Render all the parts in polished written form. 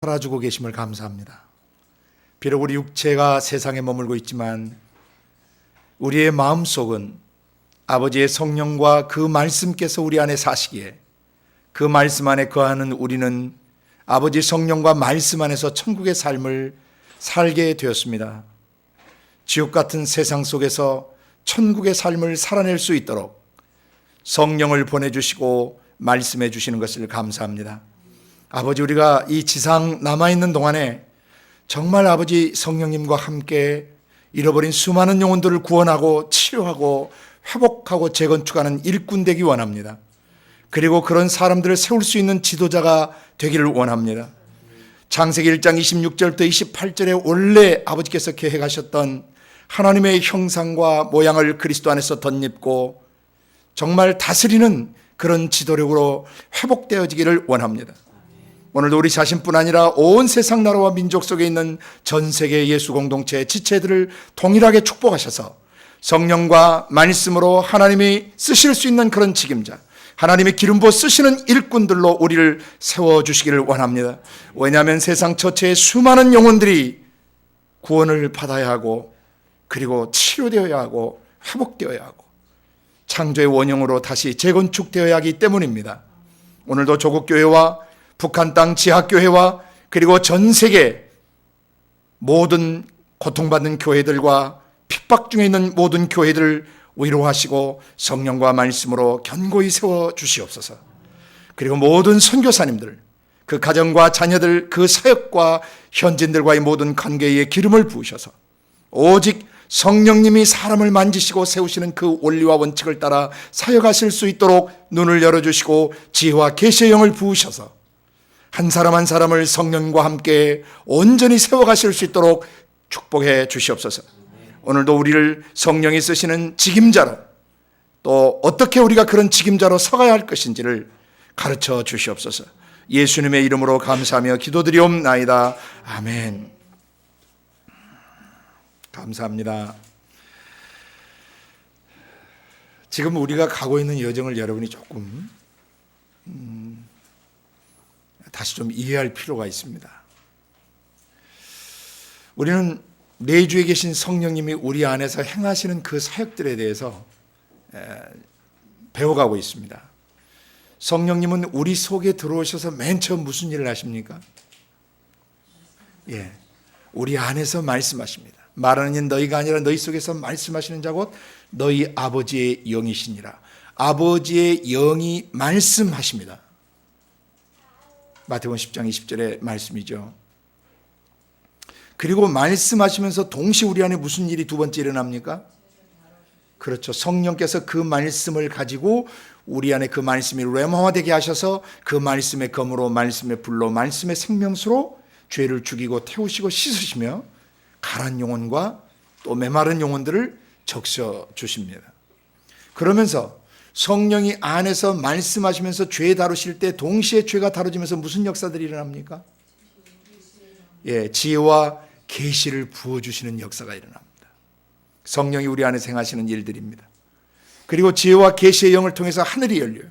살아주고 계심을 감사합니다. 비록 우리 육체가 세상에 머물고 있지만 우리의 마음속은 아버지의 성령과 그 말씀께서 우리 안에 사시기에 그 말씀 안에 거하는 우리는 아버지 성령과 말씀 안에서 천국의 삶을 살게 되었습니다. 지옥 같은 세상 속에서 천국의 삶을 살아낼 수 있도록 성령을 보내주시고 말씀해 주시는 것을 감사합니다. 아버지, 우리가 이 지상 남아있는 동안에 정말 아버지 성령님과 함께 잃어버린 수많은 영혼들을 구원하고 치료하고 회복하고 재건축하는 일꾼 되기 원합니다. 그리고 그런 사람들을 세울 수 있는 지도자가 되기를 원합니다. 창세기 1장 26절부터 28절에 원래 아버지께서 계획하셨던 하나님의 형상과 모양을 그리스도 안에서 덧입고 정말 다스리는 그런 지도력으로 회복되어지기를 원합니다. 오늘도 우리 자신뿐 아니라 온 세상 나라와 민족 속에 있는 전 세계 예수 공동체의 지체들을 동일하게 축복하셔서 성령과 말씀으로 하나님이 쓰실 수 있는 그런 책임자, 하나님의 기름 부어 쓰시는 일꾼들로 우리를 세워주시기를 원합니다. 왜냐하면 세상 전체의 수많은 영혼들이 구원을 받아야 하고 그리고 치료되어야 하고 회복되어야 하고 창조의 원형으로 다시 재건축되어야 하기 때문입니다. 오늘도 조국교회와 북한 땅 지하교회와 그리고 전 세계 모든 고통받는 교회들과 핍박 중에 있는 모든 교회들을 위로하시고 성령과 말씀으로 견고히 세워주시옵소서. 그리고 모든 선교사님들, 그 가정과 자녀들, 그 사역과 현진들과의 모든 관계에 기름을 부으셔서 오직 성령님이 사람을 만지시고 세우시는 그 원리와 원칙을 따라 사역하실 수 있도록 눈을 열어주시고 지혜와 계시의 영을 부으셔서 한 사람 한 사람을 성령과 함께 온전히 세워가실 수 있도록 축복해 주시옵소서. 오늘도 우리를 성령이 쓰시는 직임자로, 또 어떻게 우리가 그런 직임자로 서가야 할 것인지를 가르쳐 주시옵소서. 예수님의 이름으로 감사하며 기도드리옵나이다. 아멘. 감사합니다. 지금 우리가 가고 있는 여정을 여러분이 조금 다시 좀 이해할 필요가 있습니다. 우리는 내주에 계신 성령님이 우리 안에서 행하시는 그 사역들에 대해서 배워가고 있습니다. 성령님은 우리 속에 들어오셔서 맨 처음 무슨 일을 하십니까? 우리 안에서 말씀하십니다. 말하는 이 너희가 아니라 너희 속에서 말씀하시는 자 곧 너희 아버지의 영이시니라. 아버지의 영이 말씀하십니다. 마태복음 10장 20절의 말씀이죠. 그리고 말씀하시면서 동시에 우리 안에 무슨 일이 두 번째 일어납니까? 그렇죠. 성령께서 그 말씀을 가지고 우리 안에 그 말씀이 레마화되게 하셔서 그 말씀의 검으로, 말씀의 불로, 말씀의 생명수로 죄를 죽이고 태우시고 씻으시며 가란 영혼과 또 메마른 영혼들을 적셔 주십니다. 그러면서 성령이 안에서 말씀하시면서 죄 다루실 때 동시에 죄가 다뤄지면서 무슨 역사들이 일어납니까? 지혜와 계시를 부어주시는 역사가 일어납니다. 성령이 우리 안에 행하시는 일들입니다. 그리고 지혜와 계시의 영을 통해서 하늘이 열려요.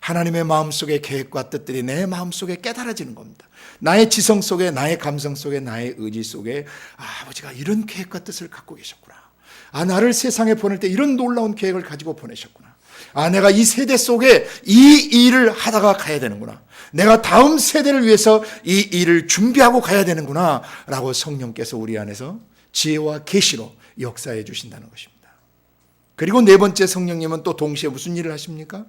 하나님의 마음속의 계획과 뜻들이 내 마음속에 깨달아지는 겁니다. 나의 지성 속에, 나의 감성 속에, 나의 의지 속에 아버지가 이런 계획과 뜻을 갖고 계셨구나. 나를 세상에 보낼 때 이런 놀라운 계획을 가지고 보내셨구나. 내가 이 세대 속에 이 일을 하다가 가야 되는구나. 내가 다음 세대를 위해서 이 일을 준비하고 가야 되는구나 라고 성령께서 우리 안에서 지혜와 계시로 역사해 주신다는 것입니다. 그리고 네 번째, 성령님은 또 동시에 무슨 일을 하십니까?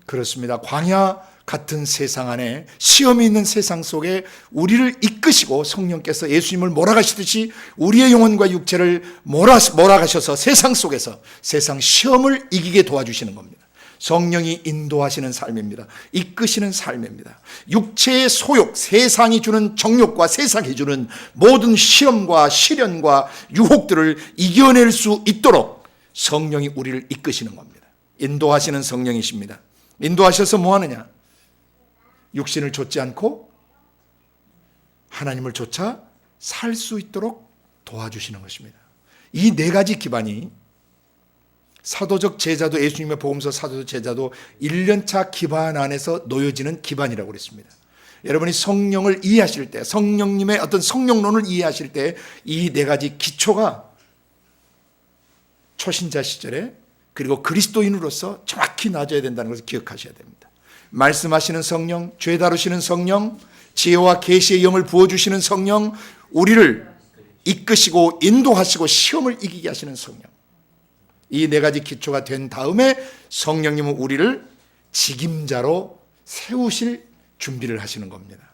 그렇습니다. 광야 같은 세상 안에, 시험이 있는 세상 속에 우리를 이끄시고 성령께서 예수님을 몰아가시듯이 우리의 영혼과 육체를 몰아가셔서 세상 속에서 세상 시험을 이기게 도와주시는 겁니다. 성령이 인도하시는 삶입니다. 이끄시는 삶입니다. 육체의 소욕, 세상이 주는 정욕과 세상이 주는 모든 시험과 시련과 유혹들을 이겨낼 수 있도록 성령이 우리를 이끄시는 겁니다. 인도하시는 성령이십니다. 인도하셔서 뭐 하느냐? 육신을 좇지 않고 하나님을 좇아 살 수 있도록 도와주시는 것입니다. 이 네 가지 기반이 사도적 제자도, 예수님의 복음서 사도적 제자도 1년차 기반 안에서 놓여지는 기반이라고 그랬습니다. 여러분이 성령을 이해하실 때, 성령님의 어떤 성령론을 이해하실 때 이 네 가지 기초가 초신자 시절에 그리고 그리스도인으로서 정확히 놔줘야 된다는 것을 기억하셔야 됩니다. 말씀하시는 성령, 죄 다루시는 성령, 지혜와 계시의 영을 부어주시는 성령, 우리를 이끄시고 인도하시고 시험을 이기게 하시는 성령. 이 네 가지 기초가 된 다음에 성령님은 우리를 직임자로 세우실 준비를 하시는 겁니다.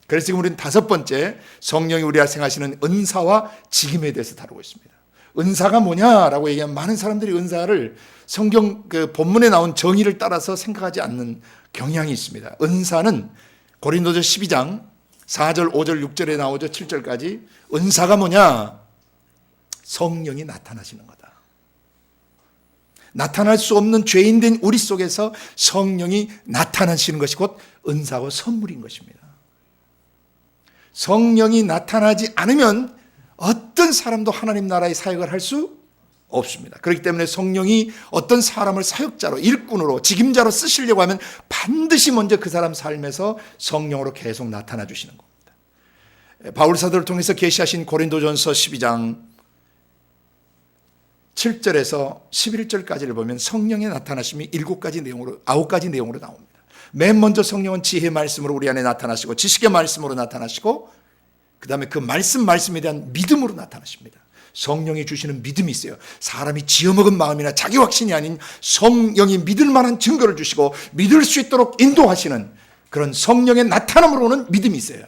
그래서 지금 우리는 다섯 번째 성령이 우리와 행하시는 은사와 직임에 대해서 다루고 있습니다. 은사가 뭐냐라고 얘기하면 많은 사람들이 은사를 성경 그 본문에 나온 정의를 따라서 생각하지 않는 경향이 있습니다. 은사는 고린도서 12장 4절, 5절, 6절에 나오죠. 7절까지. 은사가 뭐냐? 성령이 나타나시는 거다. 나타날 수 없는 죄인된 우리 속에서 성령이 나타나시는 것이 곧 은사와 선물인 것입니다. 성령이 나타나지 않으면 어떤 사람도 하나님 나라의 사역을 할 수 없습니다. 그렇기 때문에 성령이 어떤 사람을 사역자로, 일꾼으로, 직임자로 쓰시려고 하면 반드시 먼저 그 사람 삶에서 성령으로 계속 나타나 주시는 겁니다. 바울 사도를 통해서 계시하신 고린도전서 12장 7절에서 11절까지를 보면 성령의 나타나심이 9가지 내용으로 나옵니다. 맨 먼저 성령은 지혜의 말씀으로 우리 안에 나타나시고 지식의 말씀으로 나타나시고 그 다음에 그 말씀에 대한 믿음으로 나타나십니다. 성령이 주시는 믿음이 있어요. 사람이 지어먹은 마음이나 자기 확신이 아닌 성령이 믿을 만한 증거를 주시고 믿을 수 있도록 인도하시는 그런 성령의 나타남으로는 믿음이 있어요.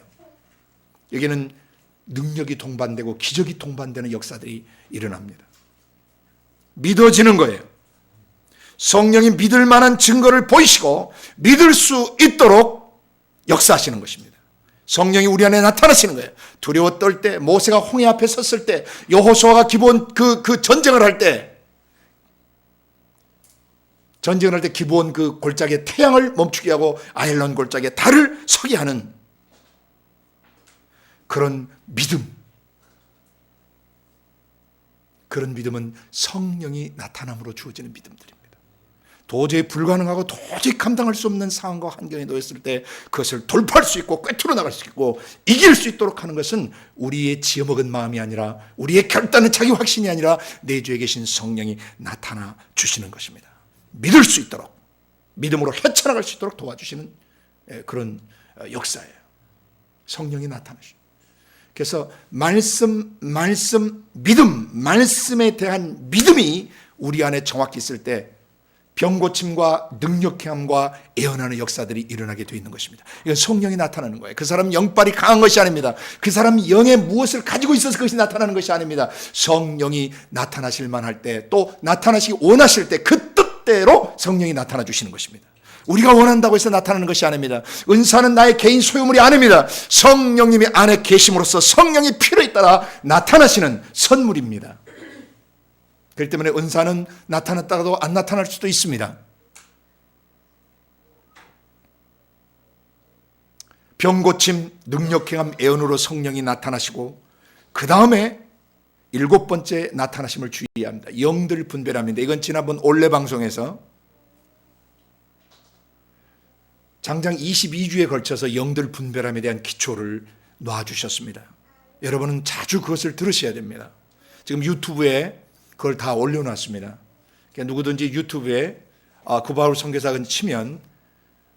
여기는 능력이 동반되고 기적이 동반되는 역사들이 일어납니다. 믿어지는 거예요. 성령이 믿을 만한 증거를 보이시고 믿을 수 있도록 역사하시는 것입니다. 성령이 우리 안에 나타나시는 거예요. 두려워 떨 때, 모세가 홍해 앞에 섰을 때, 여호수아가 기본 전쟁을 할 때, 기본 그 골짜기에 태양을 멈추게 하고 아일론 골짜기에 달을 서게 하는 그런 믿음. 그런 믿음은 성령이 나타남으로 주어지는 믿음들입니다. 도저히 불가능하고 도저히 감당할 수 없는 상황과 환경에 놓였을 때 그것을 돌파할 수 있고 꿰뚫어 나갈 수 있고 이길 수 있도록 하는 것은 우리의 지어먹은 마음이 아니라 우리의 결단은 자기 확신이 아니라 내 주에 계신 성령이 나타나 주시는 것입니다. 믿을 수 있도록, 믿음으로 헤쳐나갈 수 있도록 도와주시는 그런 역사예요. 성령이 나타나시죠. 그래서 말씀, 믿음, 말씀에 대한 믿음이 우리 안에 정확히 있을 때 병고침과 능력행함과 애원하는 역사들이 일어나게 되어 있는 것입니다. 이건 성령이 나타나는 거예요. 그 사람 영빨이 강한 것이 아닙니다. 그 사람 영에 무엇을 가지고 있어서 그것이 나타나는 것이 아닙니다. 성령이 나타나실 만할 때 또 나타나시기 원하실 때 그 뜻대로 성령이 나타나 주시는 것입니다. 우리가 원한다고 해서 나타나는 것이 아닙니다. 은사는 나의 개인 소유물이 아닙니다. 성령님이 안에 계심으로써 성령이 필요에 따라 나타나시는 선물입니다. 그렇기 때문에 은사는 나타났다가도 안 나타날 수도 있습니다. 병고침, 능력행함, 애언으로 성령이 나타나시고 그 다음에 7번째 나타나심을 주의해야 합니다. 영들 분별합니다. 이건 지난번 올레 방송에서 장장 22주에 걸쳐서 영들 분별함에 대한 기초를 놔주셨습니다. 여러분은 자주 그것을 들으셔야 됩니다. 지금 유튜브에 그걸 다 올려놨습니다. 그러니까 누구든지 유튜브에 구바울 선교사가 치면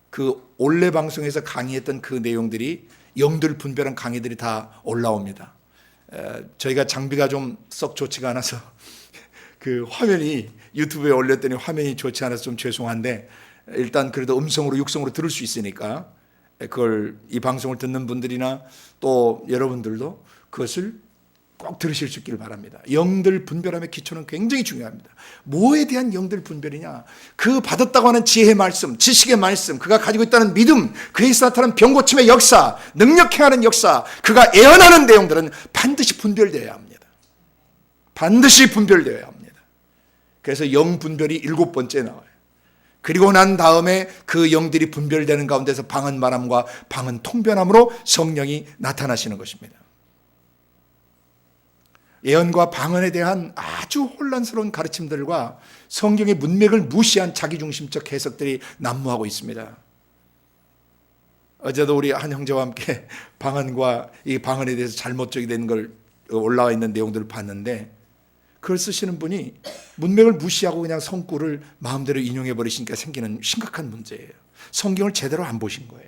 그 올레 방송에서 강의했던 그 내용들이 영들 분별한 강의들이 다 올라옵니다. 저희가 장비가 좀 썩 좋지가 않아서 그 화면이 유튜브에 올렸더니 화면이 좋지 않아서 좀 죄송한데 일단 그래도 음성으로 육성으로 들을 수 있으니까 그걸 이 방송을 듣는 분들이나 또 여러분들도 그것을 꼭 들으실 수 있기를 바랍니다. 영들 분별함의 기초는 굉장히 중요합니다. 뭐에 대한 영들 분별이냐? 그 받았다고 하는 지혜의 말씀, 지식의 말씀, 그가 가지고 있다는 믿음, 그에서 나타나는 병고침의 역사, 능력행하는 역사, 그가 애언하는 내용들은 반드시 분별되어야 합니다. 반드시 분별되어야 합니다. 그래서 영 분별이 7번째 나와요. 그리고 난 다음에 그 영들이 분별되는 가운데서 방언 말함과 방언 통변함으로 성령이 나타나시는 것입니다. 예언과 방언에 대한 아주 혼란스러운 가르침들과 성경의 문맥을 무시한 자기중심적 해석들이 난무하고 있습니다. 어제도 우리 한 형제와 함께 방언과 이 방언에 대해서 잘못 적용된 걸 올라와 있는 내용들을 봤는데, 그걸 쓰시는 분이 문맥을 무시하고 그냥 성구를 마음대로 인용해 버리시니까 생기는 심각한 문제예요. 성경을 제대로 안 보신 거예요.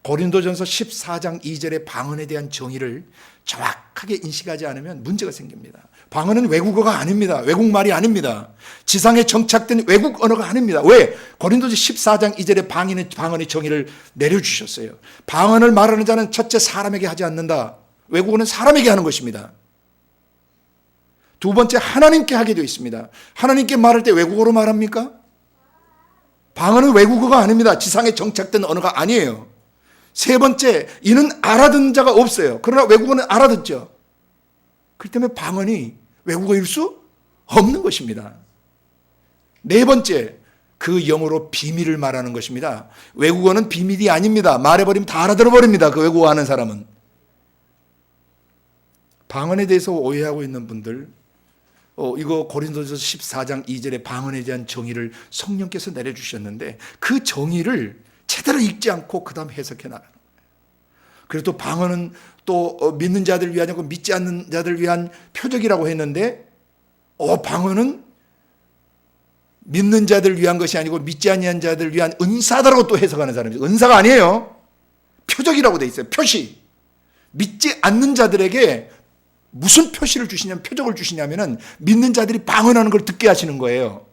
고린도전서 14장 2절의 방언에 대한 정의를 정확하게 인식하지 않으면 문제가 생깁니다. 방언은 외국어가 아닙니다. 외국말이 아닙니다. 지상에 정착된 외국 언어가 아닙니다. 왜? 고린도서 14장 2절의 방언의 정의를 내려주셨어요. 방언을 말하는 자는 첫째 사람에게 하지 않는다. 외국어는 사람에게 하는 것입니다. 두 번째, 하나님께 하게 되어 있습니다. 하나님께 말할 때 외국어로 말합니까? 방언은 외국어가 아닙니다. 지상에 정착된 언어가 아니에요. 세 번째, 이는 알아듣는 자가 없어요. 그러나 외국어는 알아듣죠. 그렇기 때문에 방언이 외국어일 수 없는 것입니다. 네 번째, 그 영어로 비밀을 말하는 것입니다. 외국어는 비밀이 아닙니다. 말해버리면 다 알아들어 버립니다. 그 외국어 하는 사람은. 방언에 대해서 오해하고 있는 분들, 이거 고린도전서 14장 2절의 방언에 대한 정의를 성령께서 내려주셨는데 그 정의를 제대로 읽지 않고 그 다음 해석해 나가는 거예요. 그리고 또 방언은 또 믿는 자들 위하지 않고 믿지 않는 자들 위한 표적이라고 했는데, 방언은 믿는 자들 위한 것이 아니고 믿지 아니한 자들 위한 은사다라고 또 해석하는 사람이죠. 은사가 아니에요. 표적이라고 돼 있어요. 표시. 믿지 않는 자들에게 무슨 표시를 주시냐면, 표적을 주시냐면은 믿는 자들이 방언하는 걸 듣게 하시는 거예요.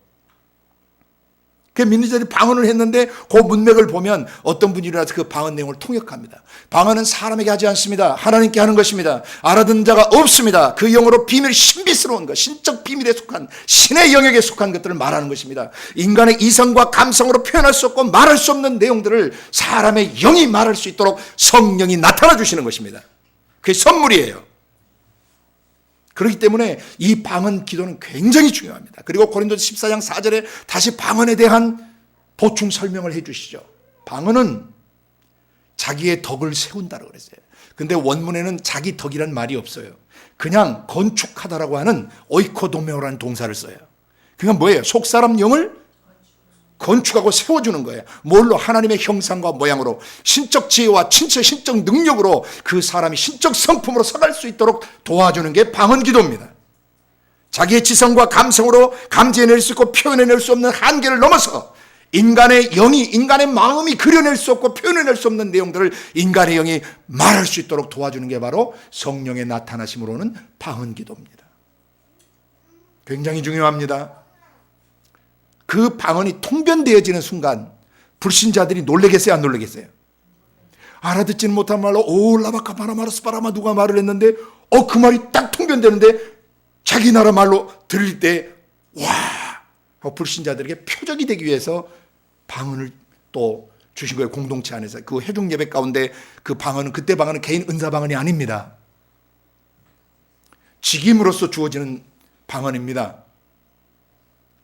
그 믿는 자들이 방언을 했는데 그 문맥을 보면 어떤 분이 일어나서 그 방언 내용을 통역합니다. 방언은 사람에게 하지 않습니다. 하나님께 하는 것입니다. 알아듣는 자가 없습니다. 그 영어로 비밀, 신비스러운 것, 신적 비밀에 속한 신의 영역에 속한 것들을 말하는 것입니다. 인간의 이성과 감성으로 표현할 수 없고 말할 수 없는 내용들을 사람의 영이 말할 수 있도록 성령이 나타나 주시는 것입니다. 그게 선물이에요. 그렇기 때문에 이 방언 기도는 굉장히 중요합니다. 그리고 고린도서 14장 4절에 다시 방언에 대한 보충 설명을 해 주시죠. 방언은 자기의 덕을 세운다고 그랬어요. 근데 원문에는 자기 덕이란 말이 없어요. 그냥 건축하다라고 하는 오이코도메오라는 동사를 써요. 그건 뭐예요? 속사람 영을 건축하고 세워주는 거예요. 뭘로? 하나님의 형상과 모양으로, 신적 지혜와 신적 능력으로 그 사람이 신적 성품으로 서갈 수 있도록 도와주는 게 방언 기도입니다. 자기의 지성과 감성으로 감지해낼 수 있고 표현해낼 수 없는 한계를 넘어서 인간의 영이, 인간의 마음이 그려낼 수 없고 표현해낼 수 없는 내용들을 인간의 영이 말할 수 있도록 도와주는 게 바로 성령의 나타나심으로는 방언 기도입니다. 굉장히 중요합니다. 그 방언이 통변되어지는 순간 불신자들이 놀라겠어요, 안 놀라겠어요? 알아듣지는 못한 말로 올라바카바라마르스바라마 누가 말을 했는데 그 말이 딱 통변되는데 자기 나라 말로 들릴 때 와, 불신자들에게 표적이 되기 위해서 방언을 또 주신 거예요. 공동체 안에서 그 회중 예배 가운데 그 방언은, 그때 방언은 개인 은사 방언이 아닙니다. 직임으로서 주어지는 방언입니다.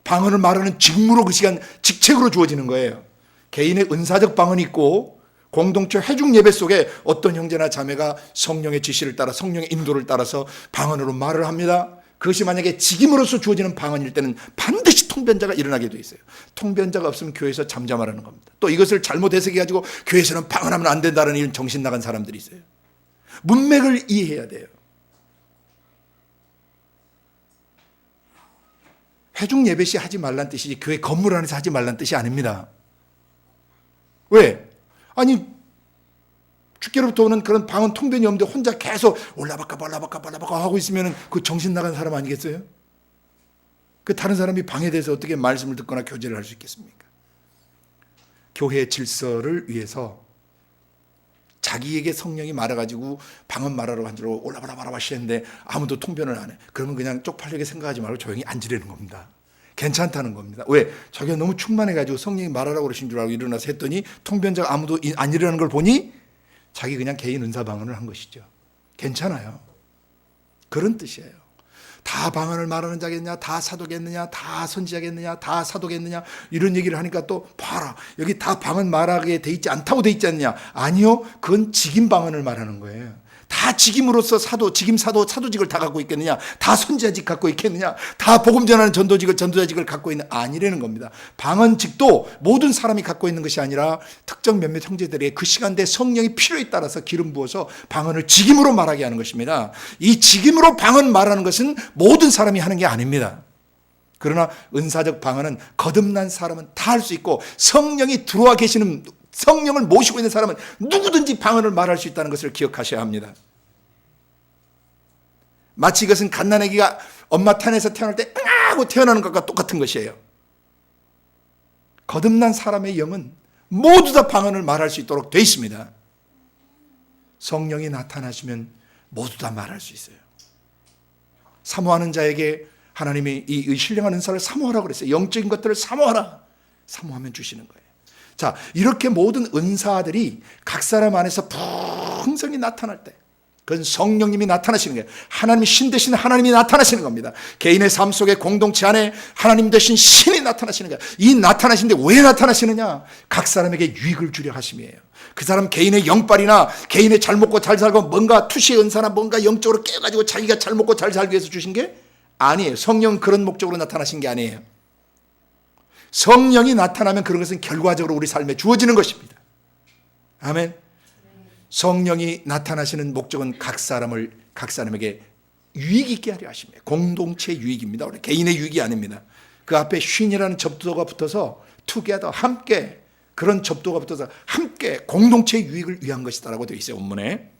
방언을 말하는 직무로, 그 시간 직책으로 주어지는 거예요. 개인의 은사적 방언이 있고 공동체 회중 예배 속에 어떤 형제나 자매가 성령의 지시를 따라, 성령의 인도를 따라서 방언으로 말을 합니다. 그것이 만약에 직임으로서 주어지는 방언일 때는 반드시 통변자가 일어나게 돼 있어요. 통변자가 없으면 교회에서 잠잠하라는 겁니다. 또 이것을 잘못 해석해가지고 교회에서는 방언하면 안 된다는 이런 정신 나간 사람들이 있어요. 문맥을 이해해야 돼요. 회중 예배 시 하지 말란 뜻이지 교회 건물 안에서 하지 말란 뜻이 아닙니다. 왜? 아니, 주께로부터 오는 그런 방언 통변이 없는데 혼자 계속 올라바까 하고 있으면 그 정신 나간 사람 아니겠어요? 그 다른 사람이 방해돼서 어떻게 말씀을 듣거나 교제를 할 수 있겠습니까? 교회의 질서를 위해서 자기에게 성령이 말해가지고 방언 말하러 간 줄 올라바라바라 하시는데 아무도 통변을 안 해. 그러면 그냥 쪽팔리게 생각하지 말고 조용히 앉으려는 겁니다. 괜찮다는 겁니다. 왜? 자기가 너무 충만해가지고 성령이 말하라고 그러신 줄 알고 일어나서 했더니 통변자가 아무도 안 일어나는 걸 보니 자기 그냥 개인 은사 방언을 한 것이죠. 괜찮아요. 그런 뜻이에요. 다 방언을 말하는 자겠냐, 다 사도겠느냐, 다 선지자겠느냐, 다 사도겠느냐, 이런 얘기를 하니까 또 봐라, 여기 다 방언 말하게 돼 있지 않다고 돼 있지 않느냐. 아니요, 그건 직임 방언을 말하는 거예요. 다 직임으로서 사도직을 다 갖고 있겠느냐? 다 선지자직 갖고 있겠느냐? 다 복음 전하는 전도자직을 갖고 있는 아니라는 겁니다. 방언직도 모든 사람이 갖고 있는 것이 아니라 특정 몇몇 형제들의 그 시간대 성령이 필요에 따라서 기름 부어서 방언을 직임으로 말하게 하는 것입니다. 이 직임으로 방언 말하는 것은 모든 사람이 하는 게 아닙니다. 그러나 은사적 방언은 거듭난 사람은 다 할 수 있고, 성령이 들어와 계시는, 성령을 모시고 있는 사람은 누구든지 방언을 말할 수 있다는 것을 기억하셔야 합니다. 마치 이것은 갓난아기가 엄마 탄에서 태어날 때 하고 태어나는 것과 똑같은 것이에요. 거듭난 사람의 영은 모두 다 방언을 말할 수 있도록 되어 있습니다. 성령이 나타나시면 모두 다 말할 수 있어요. 사모하는 자에게 하나님이 이 신령한 은사를 사모하라고 그랬어요. 영적인 것들을 사모하라. 사모하면 주시는 거예요. 자, 이렇게 모든 은사들이 각 사람 안에서 풍성히 나타날 때, 그건 성령님이 나타나시는 거예요. 하나님이 신 되신 하나님이 나타나시는 겁니다. 개인의 삶 속에 공동체 안에 하나님 되신 신이 나타나시는 거예요. 이 나타나시는데 왜 나타나시느냐? 각 사람에게 유익을 주려 하심이에요. 그 사람 개인의 영빨이나 개인의 잘 먹고 잘 살고 뭔가 투시의 은사나 뭔가 영적으로 깨가지고 자기가 잘 먹고 잘 살기 위해서 주신 게 아니에요. 성령 그런 목적으로 나타나신 게 아니에요. 성령이 나타나면 그런 것은 결과적으로 우리 삶에 주어지는 것입니다. 아멘. 성령이 나타나시는 목적은 각 사람에게 유익 있게 하려 하십니다. 공동체 유익입니다. 우리 개인의 유익이 아닙니다. 그 앞에 쉰이라는 접두가 붙어서 together, 함께, 그런 접두가 붙어서 함께 공동체의 유익을 위한 것이다라고 되어 있어요. 본문에.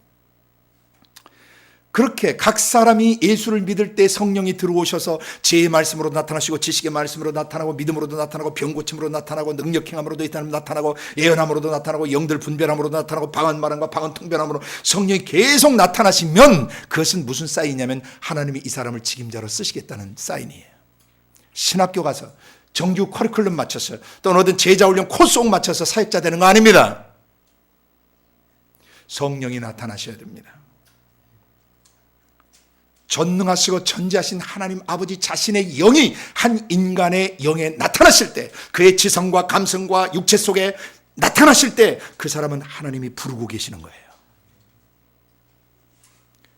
그렇게 각 사람이 예수를 믿을 때 성령이 들어오셔서 지혜의 말씀으로 나타나시고, 지식의 말씀으로 나타나고, 믿음으로도 나타나고, 병고침으로 나타나고, 능력행함으로도 나타나고, 예언함으로도 나타나고, 영들 분별함으로도 나타나고, 방언 말함과 방언 통변함으로 성령이 계속 나타나시면 그것은 무슨 사인이냐면 하나님이 이 사람을 직임자로 쓰시겠다는 사인이에요. 신학교 가서 정규 커리큘럼 맞춰서 또는 어떤 제자훈련 코스 꼭 맞춰서 사역자 되는 거 아닙니다. 성령이 나타나셔야 됩니다. 전능하시고 전지하신 하나님 아버지 자신의 영이 한 인간의 영에 나타나실 때, 그의 지성과 감성과 육체 속에 나타나실 때 그 사람은 하나님이 부르고 계시는 거예요.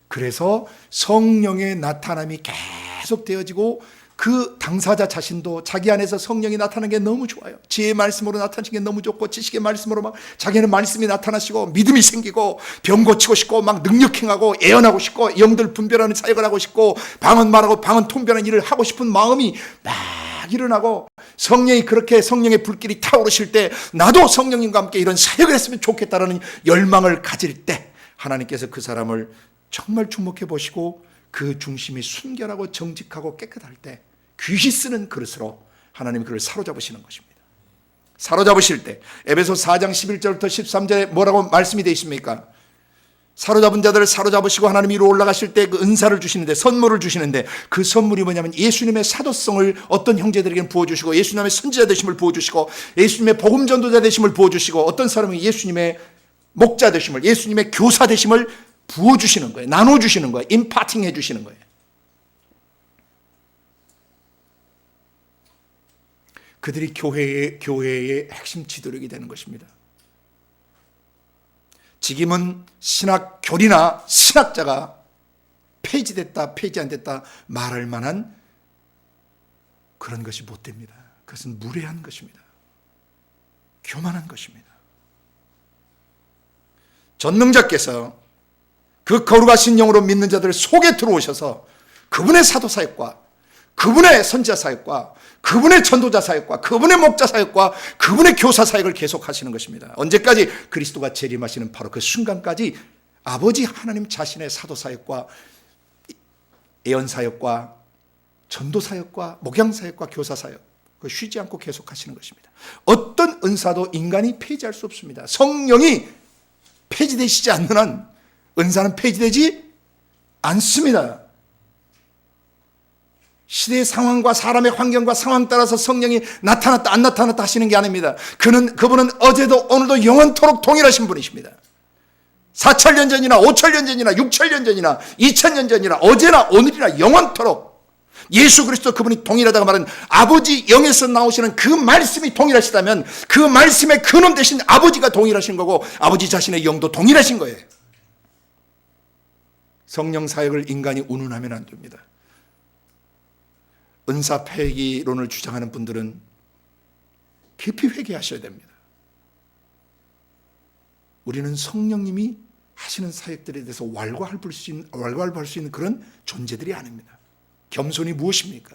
그래서 성령의 나타남이 계속 되어지고, 그 당사자 자신도 자기 안에서 성령이 나타나는 게 너무 좋아요. 지혜의 말씀으로 나타나시는 게 너무 좋고, 지식의 말씀으로 막 자기는 말씀이 나타나시고 믿음이 생기고, 병 고치고 싶고, 막 능력행하고 예언하고 싶고, 영들 분별하는 사역을 하고 싶고, 방언 말하고 방언 통변하는 일을 하고 싶은 마음이 막 일어나고, 성령이 그렇게 성령의 불길이 타오르실 때 나도 성령님과 함께 이런 사역을 했으면 좋겠다라는 열망을 가질 때 하나님께서 그 사람을 정말 주목해 보시고, 그 중심이 순결하고 정직하고 깨끗할 때 귀시 쓰는 그릇으로 하나님이 그를 사로잡으시는 것입니다. 사로잡으실 때 에베소 4장 11절부터 13절에 뭐라고 말씀이 되어 있습니까? 사로잡은 자들을 사로잡으시고 하나님 위로 올라가실 때 그 은사를 주시는데, 선물을 주시는데, 그 선물이 뭐냐면 예수님의 사도성을 어떤 형제들에게는 부어주시고, 예수님의 선지자 되심을 부어주시고, 예수님의 복음 전도자 되심을 부어주시고, 어떤 사람은 예수님의 목자 되심을, 예수님의 교사 되심을 부어주시는 거예요. 나눠주시는 거예요. 임파팅 해주시는 거예요. 그들이 교회의 핵심 지도력이 되는 것입니다. 지금은 신학교리나 신학자가 폐지됐다, 폐지 안 됐다 말할 만한 그런 것이 못 됩니다. 그것은 무례한 것입니다. 교만한 것입니다. 전능자께서 그 거룩하신 영으로 믿는 자들 속에 들어오셔서 그분의 사도사역과 그분의 선지자사역과 그분의 전도자 사역과 그분의 목자 사역과 그분의 교사 사역을 계속하시는 것입니다. 언제까지? 그리스도가 재림하시는 바로 그 순간까지 아버지 하나님 자신의 사도사역과 예언사역과 전도사역과 목양사역과 교사사역, 그 쉬지 않고 계속하시는 것입니다. 어떤 은사도 인간이 폐지할 수 없습니다. 성령이 폐지되시지 않는 한 은사는 폐지되지 않습니다. 시대의 상황과 사람의 환경과 상황 따라서 성령이 나타났다 안 나타났다 하시는 게 아닙니다. 그분은 어제도 오늘도 영원토록 동일하신 분이십니다. 4,000년 전이나 5,000년 전이나 6,000년 전이나 2,000년 전이나 어제나 오늘이나 영원토록 예수 그리스도 그분이 동일하다고 말하는 아버지 영에서 나오시는 그 말씀이 동일하시다면 그 말씀의 근원 되신 아버지가 동일하신 거고 아버지 자신의 영도 동일하신 거예요. 성령 사역을 인간이 운운하면 안 됩니다. 은사 폐기론을 주장하는 분들은 깊이 회개하셔야 됩니다. 우리는 성령님이 하시는 사역들에 대해서 왈가왈부할 수 있는 그런 존재들이 아닙니다. 겸손이 무엇입니까?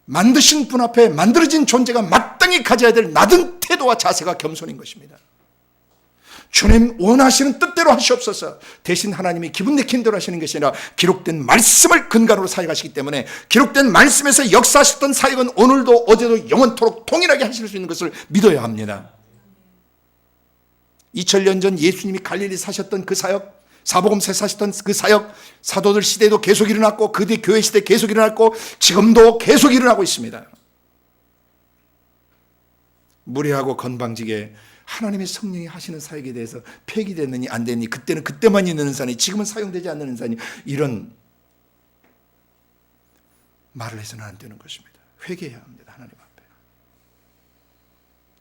만드신 분 앞에 만들어진 존재가 마땅히 가져야 될 낮은 태도와 자세가 겸손인 것입니다. 주님 원하시는 뜻대로 하시옵소서. 대신 하나님이 기분 내킨 대로 하시는 것이 아니라 기록된 말씀을 근간으로 사역하시기 때문에 기록된 말씀에서 역사하셨던 사역은 오늘도 어제도 영원토록 동일하게 하실 수 있는 것을 믿어야 합니다. 2000년 전 예수님이 갈릴리 사셨던 그 사역, 사복음서 사셨던 그 사역, 사도들 시대에도 계속 일어났고 그 뒤 교회 시대 계속 일어났고 지금도 계속 일어나고 있습니다. 무례하고 건방지게 하나님의 성령이 하시는 사역에 대해서 폐기됐느니 안 됐니, 그때는 그때만 있는 은사니 지금은 사용되지 않는 은사니, 이런 말을 해서는 안 되는 것입니다. 회개해야 합니다. 하나님 앞에.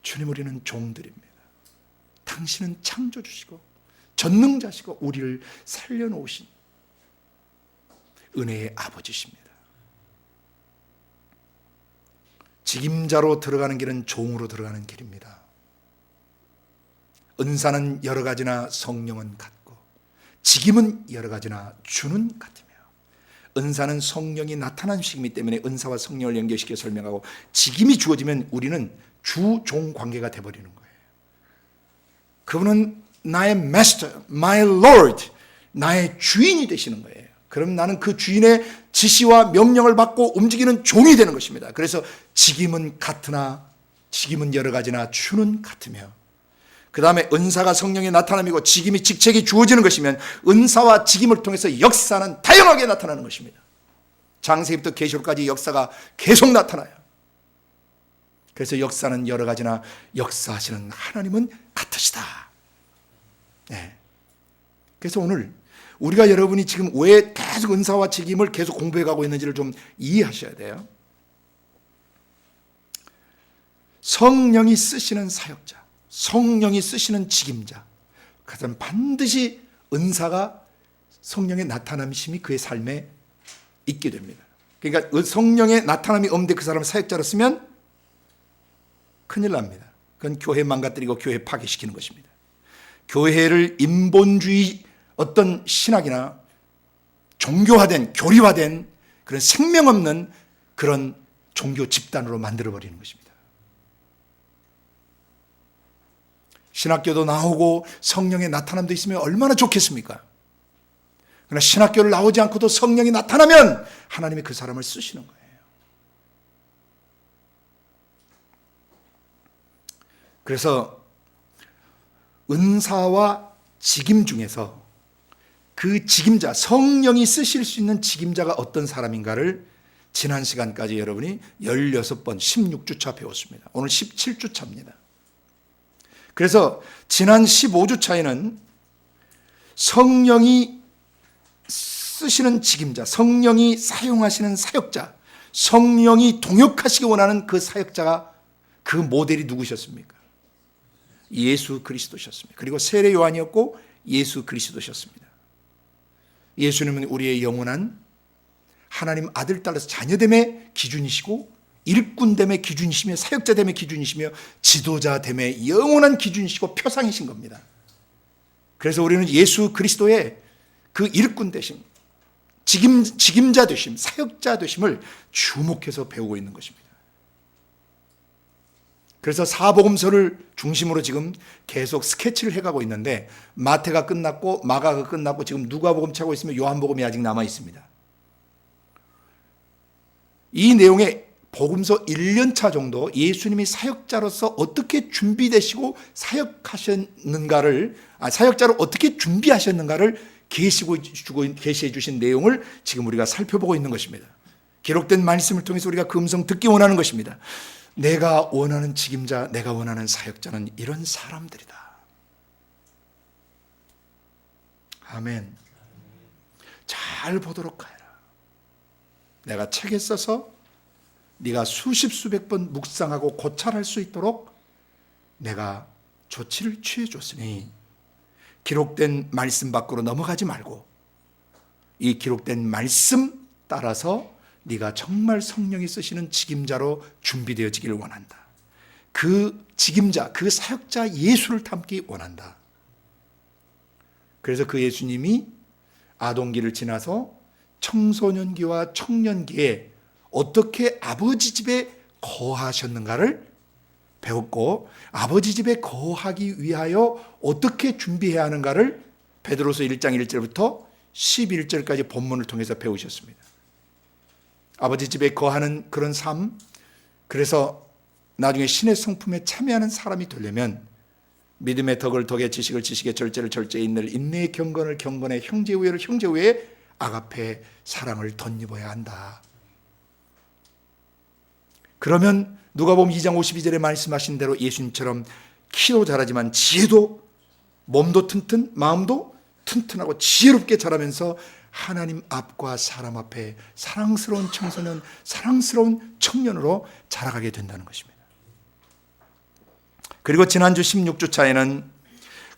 주님, 우리는 종들입니다. 당신은 창조주시고 전능자시고 우리를 살려놓으신 은혜의 아버지십니다. 직임자로 들어가는 길은 종으로 들어가는 길입니다. 은사는 여러 가지나 성령은 같고 직임은 여러 가지나 주는 같으며, 은사는 성령이 나타나시기 때문에 은사와 성령을 연결시켜 설명하고, 직임이 주어지면 우리는 주종 관계가 되어버리는 거예요. 그분은 나의 마스터, my lord, 나의 주인이 되시는 거예요. 그럼 나는 그 주인의 지시와 명령을 받고 움직이는 종이 되는 것입니다. 그래서 직임은 같으나 직임은 여러 가지나 주는 같으며, 그 다음에 은사가 성령의 나타남이고 직임이 직책이 주어지는 것이면 은사와 직임을 통해서 역사는 다양하게 나타나는 것입니다. 창세기부터 계시록까지 역사가 계속 나타나요. 그래서 역사는 여러 가지나 역사하시는 하나님은 같으시다. 네. 그래서 오늘 우리가, 여러분이 지금 왜 계속 은사와 직임을 계속 공부해 가고 있는지를 좀 이해하셔야 돼요. 성령이 쓰시는 사역자, 성령이 쓰시는 직임자, 그것은 반드시 은사가 성령의 나타남심이 그의 삶에 있게 됩니다. 그러니까 성령의 나타남이 없는데 그 사람을 사역자로 쓰면 큰일 납니다. 그건 교회 망가뜨리고 교회 파괴시키는 것입니다. 교회를 인본주의 어떤 신학이나 종교화된, 교리화된 그런 생명 없는 그런 종교 집단으로 만들어버리는 것입니다. 신학교도 나오고 성령의 나타남도 있으면 얼마나 좋겠습니까? 그러나 신학교를 나오지 않고도 성령이 나타나면 하나님이 그 사람을 쓰시는 거예요. 그래서 은사와 직임 중에서 그 직임자, 성령이 쓰실 수 있는 직임자가 어떤 사람인가를 지난 시간까지 여러분이 16번 16주차 배웠습니다. 오늘 17주차입니다. 그래서 지난 15주차에는 성령이 쓰시는 직임자, 성령이 사용하시는 사역자, 성령이 동역하시기 원하는 그 사역자가, 그 모델이 누구셨습니까? 예수 그리스도셨습니다. 그리고 세례 요한이었고 예수 그리스도셨습니다. 예수님은 우리의 영원한 하나님 아들 딸로서 자녀됨의 기준이시고 일꾼됨의 기준이시며 사역자됨의 기준이시며 지도자됨의 영원한 기준이시고 표상이신 겁니다. 그래서 우리는 예수 그리스도의 그 일꾼 되심, 직임자 되심, 사역자 되심을 주목해서 배우고 있는 것입니다. 그래서 사복음서를 중심으로 지금 계속 스케치를 해가고 있는데, 마태가 끝났고 마가가 끝났고 지금 누가복음 차고 있으면 요한복음이 아직 남아 있습니다. 이 내용에 복음서 1년차 정도 예수님이 사역자로서 어떻게 준비되시고 사역하셨는가를, 사역자로 어떻게 준비하셨는가를 계시해 주신 내용을 지금 우리가 살펴보고 있는 것입니다. 기록된 말씀을 통해서 우리가 그 음성 듣기 원하는 것입니다. 내가 원하는 직임자, 내가 원하는 사역자는 이런 사람들이다. 아멘. 잘 보도록 하라. 내가 책에 써서 네가 수십 수백 번 묵상하고 고찰할 수 있도록 내가 조치를 취해 줬으니 기록된 말씀 밖으로 넘어가지 말고 이 기록된 말씀 따라서 네가 정말 성령이 쓰시는 직임자로 준비되어지기를 원한다. 그 직임자, 그 사역자 예수를 닮기 원한다. 그래서 그 예수님이 아동기를 지나서 청소년기와 청년기에 어떻게 아버지 집에 거하셨는가를 배웠고, 아버지 집에 거하기 위하여 어떻게 준비해야 하는가를 베드로서 1장 1절부터 11절까지 본문을 통해서 배우셨습니다. 아버지 집에 거하는 그런 삶, 그래서 나중에 신의 성품에 참여하는 사람이 되려면 믿음의 덕을 덕에, 지식을 지식에, 절제를 절제에, 인내를 인내에, 경건을 경건에, 형제 우애를 형제 우애에, 아가페 사랑을 덧입어야 한다. 그러면 누가복음 2장 52절에 말씀하신 대로 예수님처럼 키도 자라지만 지혜도, 몸도 튼튼, 마음도 튼튼하고 지혜롭게 자라면서 하나님 앞과 사람 앞에 사랑스러운 청소년, 사랑스러운 청년으로 자라가게 된다는 것입니다. 그리고 지난주 16주차에는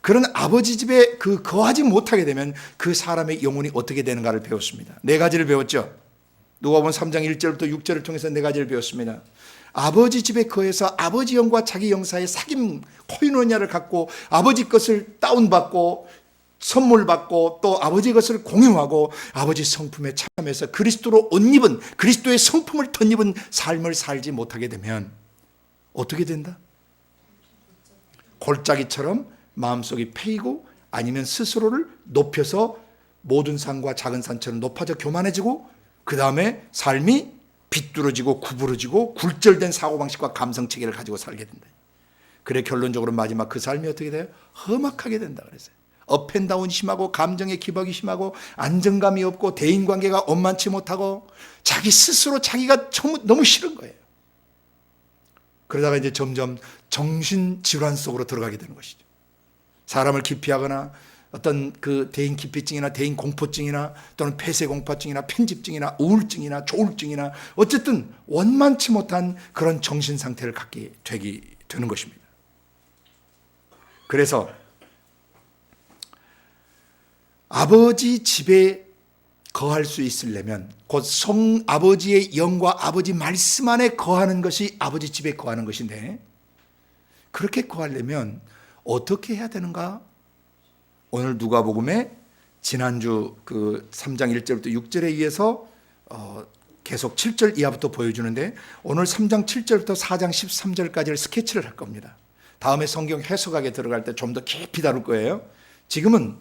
그런 아버지 집에 거하지 못하게 되면 그 사람의 영혼이 어떻게 되는가를 배웠습니다. 네 가지를 배웠죠. 누가복음 3장 1절부터 6절을 통해서 네 가지를 배웠습니다. 아버지 집에 거해서 아버지 영과 자기 영 사이에 사귐, 코이노니아를 갖고 아버지 것을 다운받고 선물 받고 또 아버지 것을 공유하고 아버지 성품에 참여해서 그리스도로 옷 입은, 그리스도의 성품을 덧입은 삶을 살지 못하게 되면 어떻게 된다? 골짜기처럼 마음속이 패이고, 아니면 스스로를 높여서 모든 산과 작은 산처럼 높아져 교만해지고, 그 다음에 삶이 비뚤어지고 구부러지고 굴절된 사고방식과 감성체계를 가지고 살게 된다. 그래 결론적으로 마지막 그 삶이 어떻게 돼요? 험악하게 된다 그랬어요. 업앤다운 심하고, 감정의 기복이 심하고, 안정감이 없고, 대인관계가 원만치 못하고, 자기 스스로 자기가 너무 싫은 거예요. 그러다가 이제 점점 정신질환 속으로 들어가게 되는 것이죠. 사람을 기피하거나 어떤 그 대인 기피증이나 대인 공포증이나 또는 폐쇄 공포증이나 편집증이나 우울증이나 조울증이나 어쨌든 원만치 못한 그런 정신 상태를 갖게 되는 것입니다. 그래서 아버지 집에 거할 수 있으려면 곧 아버지의 영과 아버지 말씀 안에 거하는 것이 아버지 집에 거하는 것인데, 그렇게 거하려면 어떻게 해야 되는가? 오늘 누가복음에 지난주 그 3장 1절부터 6절에 의해서 계속 7절 이하부터 보여주는데, 오늘 3장 7절부터 4장 13절까지를 스케치를 할 겁니다. 다음에 성경 해석하게 들어갈 때 좀 더 깊이 다룰 거예요. 지금은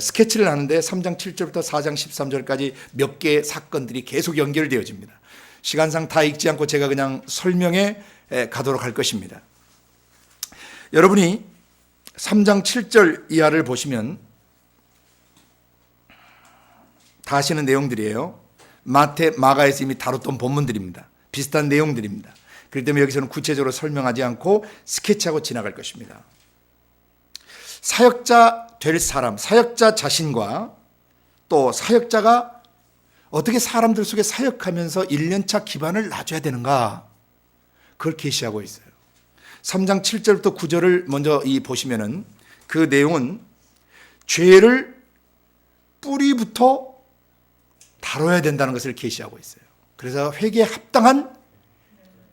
스케치를 하는데 3장 7절부터 4장 13절까지 몇 개의 사건들이 계속 연결되어집니다. 시간상 다 읽지 않고 제가 그냥 설명해 가도록 할 것입니다. 여러분이 3장 7절 이하를 보시면 다 아시는 내용들이에요. 마태, 마가에서 이미 다뤘던 본문들입니다. 비슷한 내용들입니다. 그렇기 때문에 여기서는 구체적으로 설명하지 않고 스케치하고 지나갈 것입니다. 사역자 될 사람, 사역자 자신과 또 사역자가 어떻게 사람들 속에 사역하면서 1년차 기반을 놔줘야 되는가, 그걸 계시하고 있어요. 3장 7절부터 9절을 먼저 보시면은 그 내용은 죄를 뿌리부터 다뤄야 된다는 것을 계시하고 있어요. 그래서 회개에 합당한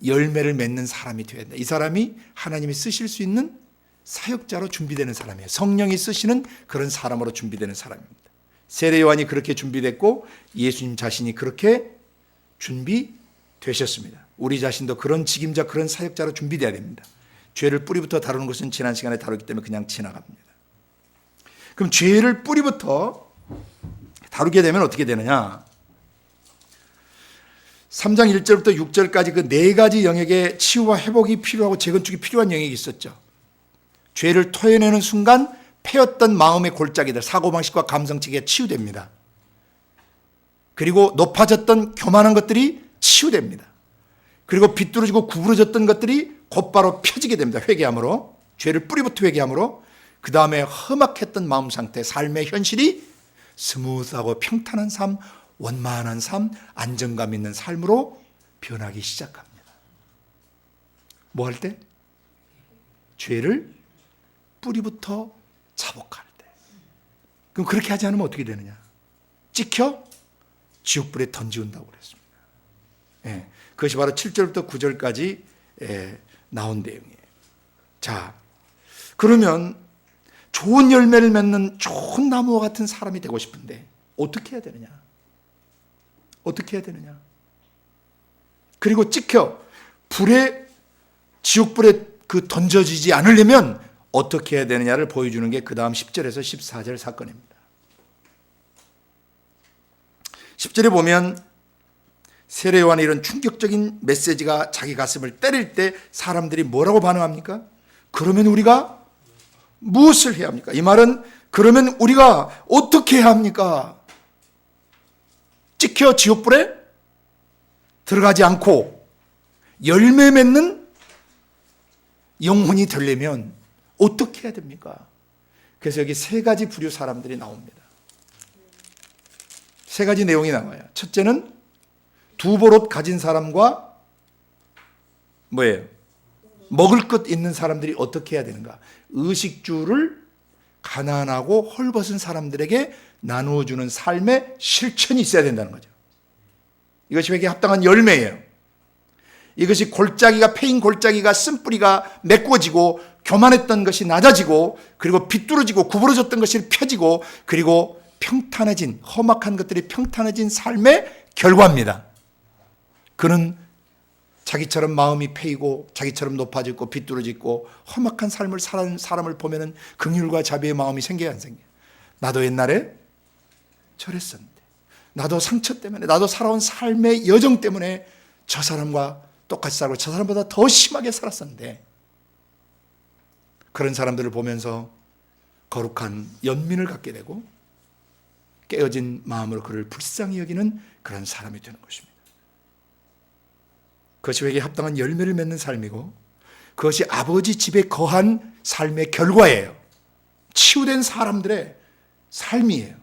열매를 맺는 사람이 되어야 된다. 이 사람이 하나님이 쓰실 수 있는 사역자로 준비되는 사람이에요. 성령이 쓰시는 그런 사람으로 준비되는 사람입니다. 세례 요한이 그렇게 준비됐고 예수님 자신이 그렇게 준비되셨습니다. 우리 자신도 그런 직임자, 그런 사역자로 준비되어야 됩니다. 죄를 뿌리부터 다루는 것은 지난 시간에 다루기 때문에 그냥 지나갑니다. 그럼 죄를 뿌리부터 다루게 되면 어떻게 되느냐? 3장 1절부터 6절까지 그 네 가지 영역의 치유와 회복이 필요하고 재건축이 필요한 영역이 있었죠. 죄를 토해내는 순간 패였던 마음의 골짜기들, 사고방식과 감성체계가 치유됩니다. 그리고 높아졌던 교만한 것들이 치유됩니다. 그리고 비뚤어지고 구부러졌던 것들이 곧바로 펴지게 됩니다. 회개함으로, 죄를 뿌리부터 회개함으로. 그 다음에 험악했던 마음 상태, 삶의 현실이 스무스하고 평탄한 삶, 원만한 삶, 안정감 있는 삶으로 변하기 시작합니다. 뭐 할 때? 죄를 뿌리부터 자복할 때. 그럼 그렇게 하지 않으면 어떻게 되느냐? 찍혀 지옥불에 던지운다고 그랬습니다. 예, 그것이 바로 7절부터 9절까지 나온 내용이에요. 자, 그러면 좋은 열매를 맺는 좋은 나무와 같은 사람이 되고 싶은데 어떻게 해야 되느냐? 어떻게 해야 되느냐? 그리고 찍혀 지옥불에 던져지지 않으려면 어떻게 해야 되느냐를 보여주는 게 그 다음 10절에서 14절 사건입니다. 10절에 보면 세례 요한의 이런 충격적인 메시지가 자기 가슴을 때릴 때 사람들이 뭐라고 반응합니까? 그러면 우리가 무엇을 해야 합니까? 이 말은 그러면 우리가 어떻게 해야 합니까? 찍혀 지옥불에 들어가지 않고 열매 맺는 영혼이 되려면 어떻게 해야 됩니까? 그래서 여기 세 가지 부류 사람들이 나옵니다. 세 가지 내용이 나와요. 첫째는 두 벌옷 가진 사람과 뭐예요? 먹을 것 있는 사람들이 어떻게 해야 되는가? 의식주를 가난하고 헐벗은 사람들에게 나누어주는 삶의 실천이 있어야 된다는 거죠. 이것이 회개에 합당한 열매예요. 이것이 패인 골짜기가 쓴뿌리가 메꿔지고 교만했던 것이 낮아지고 그리고 비뚤어지고 구부러졌던 것이 펴지고 그리고 평탄해진 험악한 것들이 평탄해진 삶의 결과입니다. 그는 자기처럼 마음이 패이고 자기처럼 높아지고 비뚤어지고 험악한 삶을 사는 사람을 보면은 긍휼과 자비의 마음이 생겨야 안 생겨요? 나도 옛날에 저랬었는데, 나도 상처 때문에, 나도 살아온 삶의 여정 때문에 저 사람과 똑같이 살고 저 사람보다 더 심하게 살았었는데, 그런 사람들을 보면서 거룩한 연민을 갖게 되고 깨어진 마음으로 그를 불쌍히 여기는 그런 사람이 되는 것입니다. 그것이 회개에 합당한 열매를 맺는 삶이고 그것이 아버지 집에 거한 삶의 결과예요. 치유된 사람들의 삶이에요.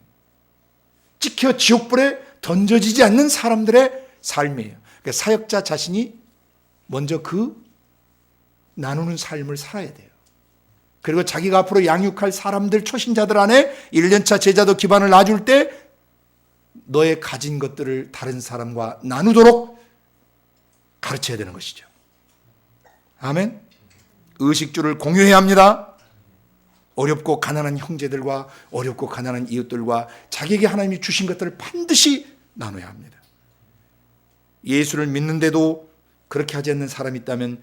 찍혀 지옥불에 던져지지 않는 사람들의 삶이에요. 그러니까 사역자 자신이 먼저 나누는 삶을 살아야 돼요. 그리고 자기가 앞으로 양육할 사람들, 초신자들 안에 1년차 제자도 기반을 놔줄 때 너의 가진 것들을 다른 사람과 나누도록 가르쳐야 되는 것이죠. 아멘. 의식주를 공유해야 합니다. 어렵고 가난한 형제들과 어렵고 가난한 이웃들과 자기에게 하나님이 주신 것들을 반드시 나눠야 합니다. 예수를 믿는데도 그렇게 하지 않는 사람이 있다면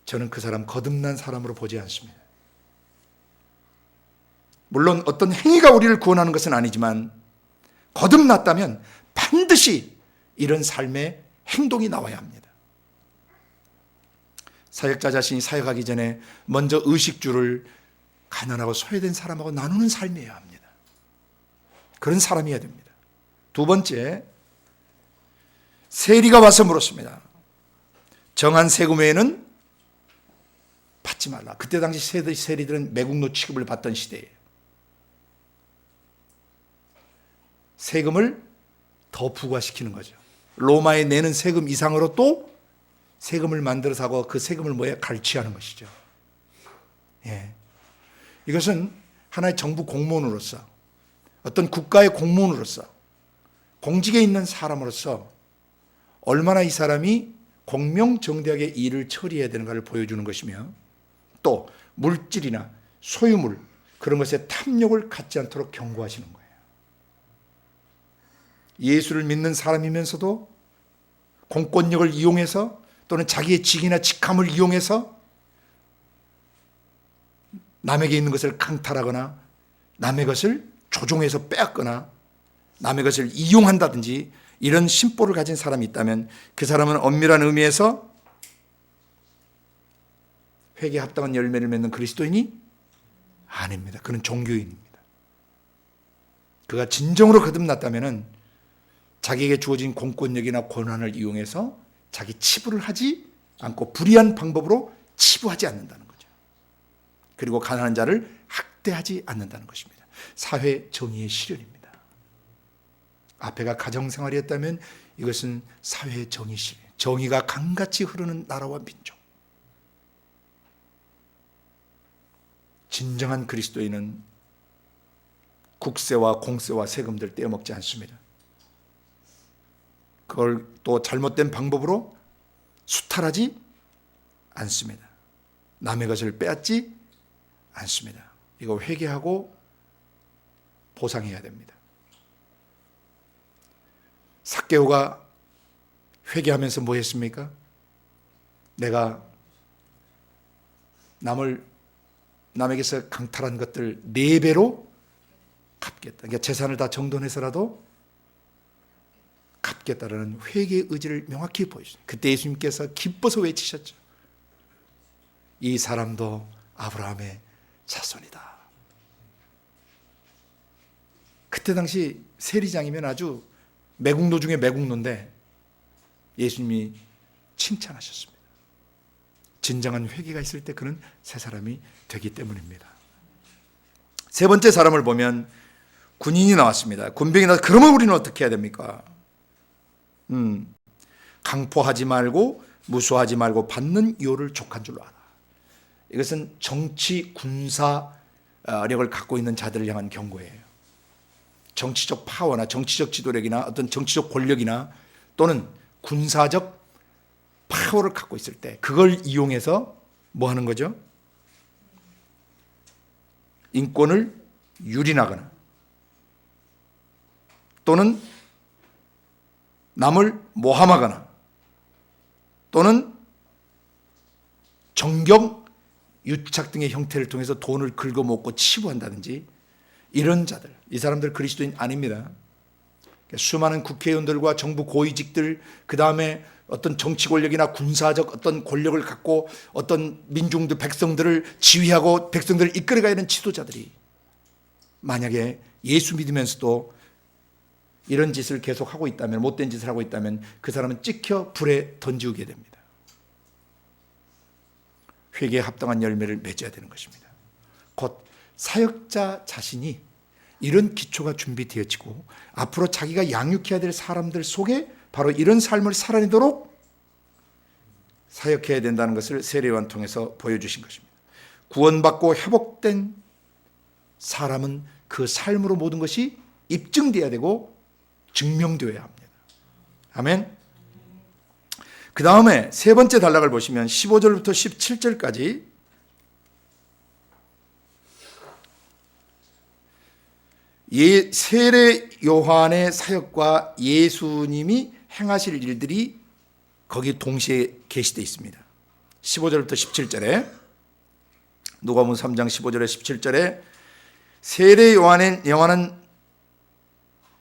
저는 그 사람 거듭난 사람으로 보지 않습니다. 물론 어떤 행위가 우리를 구원하는 것은 아니지만 거듭났다면 반드시 이런 삶의 행동이 나와야 합니다. 사역자 자신이 사역하기 전에 먼저 의식주를 가난하고 소외된 사람하고 나누는 삶이어야 합니다. 그런 사람이어야 됩니다. 두 번째, 세리가 와서 물었습니다. 정한 세금 외에는 받지 말라. 그때 당시 세리들은 매국노 취급을 받던 시대예요. 세금을 더 부과시키는 거죠. 로마에 내는 세금 이상으로 또 세금을 만들어서 하고 그 세금을 갈취하는 것이죠. 예. 이것은 하나의 정부 공무원으로서, 어떤 국가의 공무원으로서, 공직에 있는 사람으로서 얼마나 이 사람이 공명정대하게 일을 처리해야 되는가를 보여주는 것이며, 또 물질이나 소유물 그런 것에 탐욕을 갖지 않도록 경고하시는 거예요. 예수를 믿는 사람이면서도 공권력을 이용해서 또는 자기의 직이나 직함을 이용해서 남에게 있는 것을 강탈하거나 남의 것을 조종해서 빼앗거나 남의 것을 이용한다든지 이런 심보를 가진 사람이 있다면 그 사람은 엄밀한 의미에서 회개에 합당한 열매를 맺는 그리스도인이 아닙니다. 그는 종교인입니다. 그가 진정으로 거듭났다면 자기에게 주어진 공권력이나 권한을 이용해서 자기 치부를 하지 않고 불의한 방법으로 치부하지 않는다는 거죠. 그리고 가난한 자를 학대하지 않는다는 것입니다. 사회 정의의 실현입니다. 앞에가 가정생활이었다면 이것은 사회 정의 실현, 정의가 강같이 흐르는 나라와 민족. 진정한 그리스도인은 국세와 공세와 세금들 떼어먹지 않습니다. 그걸 또 잘못된 방법으로 수탈하지 않습니다. 남의 것을 빼앗지 않습니다. 이거 회개하고 보상해야 됩니다. 삭개오가 회개하면서 뭐 했습니까? 내가 남에게서 강탈한 것들 4배로 갚겠다. 그러니까 재산을 다 정돈해서라도 갚겠다라는 회개의 의지를 명확히 보여주셨어요. 그때 예수님께서 기뻐서 외치셨죠. 이 사람도 아브라함의 자손이다. 그때 당시 세리장이면 아주 매국노 중에 매국노인데 예수님이 칭찬하셨습니다. 진정한 회개가 있을 때 그는 새 사람이 되기 때문입니다. 세 번째 사람을 보면 군인이 나왔습니다. 군병이 나와서 그러면 우리는 어떻게 해야 됩니까? 강포하지 말고 무수하지 말고 받는 요를 족한 줄로 알아. 이것은 정치 군사력을 갖고 있는 자들을 향한 경고예요. 정치적 파워나 정치적 지도력이나 어떤 정치적 권력이나 또는 군사적 파워를 갖고 있을 때 그걸 이용해서 뭐 하는 거죠? 인권을 유린하거나 또는 남을 모함하거나 또는 정경, 유착 등의 형태를 통해서 돈을 긁어먹고 치부한다든지 이런 자들, 이 사람들 그리스도인 아닙니다. 수많은 국회의원들과 정부 고위직들, 그 다음에 어떤 정치 권력이나 군사적 어떤 권력을 갖고 어떤 민중들, 백성들을 지휘하고 백성들을 이끌어가야 하는 지도자들이 만약에 예수 믿으면서도 이런 짓을 계속하고 있다면, 못된 짓을 하고 있다면 그 사람은 찍혀 불에 던지게 됩니다. 회개에 합당한 열매를 맺어야 되는 것입니다. 곧 사역자 자신이 이런 기초가 준비되어지고 앞으로 자기가 양육해야 될 사람들 속에 바로 이런 삶을 살아내도록 사역해야 된다는 것을 세례요한 통해서 보여주신 것입니다. 구원받고 회복된 사람은 그 삶으로 모든 것이 입증되어야 되고 증명되어야 합니다. 아멘. 그 다음에 세 번째 단락을 보시면 15절부터 17절까지 세례 요한의 사역과 예수님이 행하실 일들이 거기 동시에 게시되어 있습니다. 15절부터 17절에 누가복음 3장 15절에 17절에 세례 요한은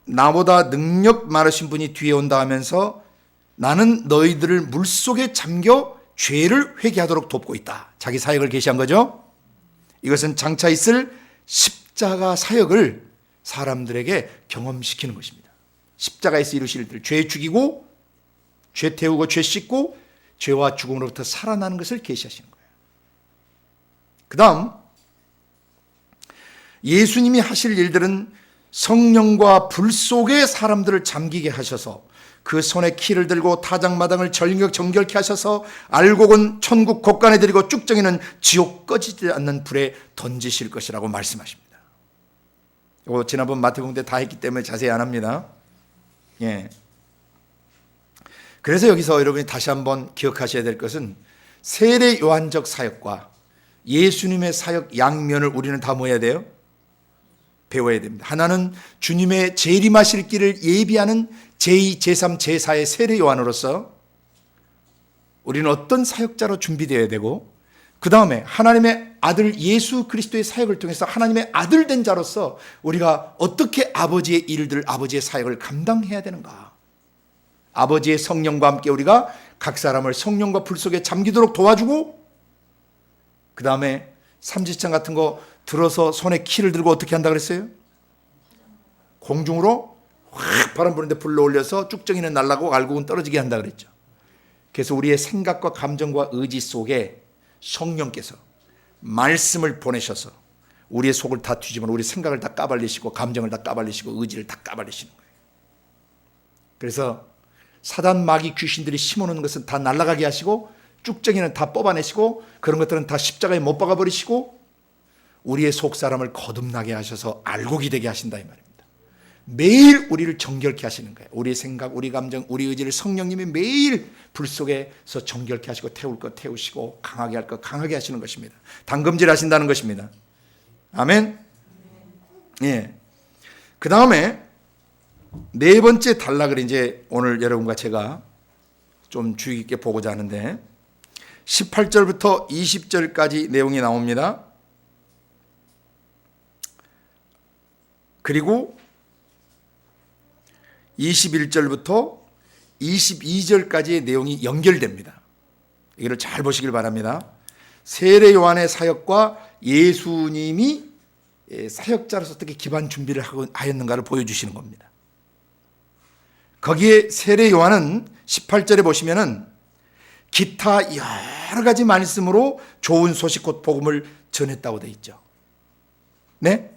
나보다 능력 많으신 분이 뒤에 온다 하면서 나는 너희들을 물속에 잠겨 죄를 회개하도록 돕고 있다. 자기 사역을 계시한 거죠. 이것은 장차 있을 십자가 사역을 사람들에게 경험시키는 것입니다. 십자가에서 이루실 일들, 죄 죽이고 죄 태우고 죄 씻고 죄와 죽음으로부터 살아나는 것을 계시하시는 거예요. 그 다음 예수님이 하실 일들은 성령과 불 속에 사람들을 잠기게 하셔서 그 손에 키를 들고 타작마당을 정결케 하셔서 알곡은 천국 곳간에 들이고 쭉정이는 지옥 꺼지지 않는 불에 던지실 것이라고 말씀하십니다. 이거 지난번 마태복음 때 다 했기 때문에 자세히 안 합니다. 예. 그래서 여기서 여러분이 다시 한번 기억하셔야 될 것은 세례 요한적 사역과 예수님의 사역 양면을 우리는 다 뭐 해야 돼요? 배워야 됩니다. 하나는 주님의 재림하실 길을 예비하는 제2, 제3, 제4의 세례 요한으로서 우리는 어떤 사역자로 준비되어야 되고 그 다음에 하나님의 아들 예수 그리스도의 사역을 통해서 하나님의 아들 된 자로서 우리가 어떻게 아버지의 일들, 아버지의 사역을 감당해야 되는가. 아버지의 성령과 함께 우리가 각 사람을 성령과 불 속에 잠기도록 도와주고 그 다음에 삼지창 같은 거 들어서 손에 키를 들고 어떻게 한다 그랬어요? 공중으로 확 바람 부는데 불러 올려서 쭉정이는 날아가고 알곡은 떨어지게 한다 그랬죠. 그래서 우리의 생각과 감정과 의지 속에 성령께서 말씀을 보내셔서 우리의 속을 다 뒤집어 우리 생각을 다 까발리시고 감정을 다 까발리시고 의지를 다 까발리시는 거예요. 그래서 사단 마귀 귀신들이 심어놓은 것은 다 날아가게 하시고 쭉정이는 다 뽑아내시고 그런 것들은 다 십자가에 못 박아버리시고 우리의 속사람을 거듭나게 하셔서 알고 기되게 하신다 이 말입니다. 매일 우리를 정결케 하시는 거예요. 우리의 생각, 우리 감정, 우리 의지를 성령님이 매일 불 속에서 정결케 하시고 태울 것 태우시고 강하게 할 것 강하게 하시는 것입니다. 담금질 하신다는 것입니다. 아멘. 예. 그 다음에 네 번째 단락을 이제 오늘 여러분과 제가 좀 주의 깊게 보고자 하는데 18절부터 20절까지 내용이 나옵니다. 그리고 21절부터 22절까지의 내용이 연결됩니다. 이걸 잘 보시길 바랍니다. 세례 요한의 사역과 예수님이 사역자로서 어떻게 기반 준비를 하였는가를 보여주시는 겁니다. 거기에 세례 요한은 18절에 보시면은 기타 여러 가지 말씀으로 좋은 소식 곧 복음을 전했다고 되어 있죠. 네?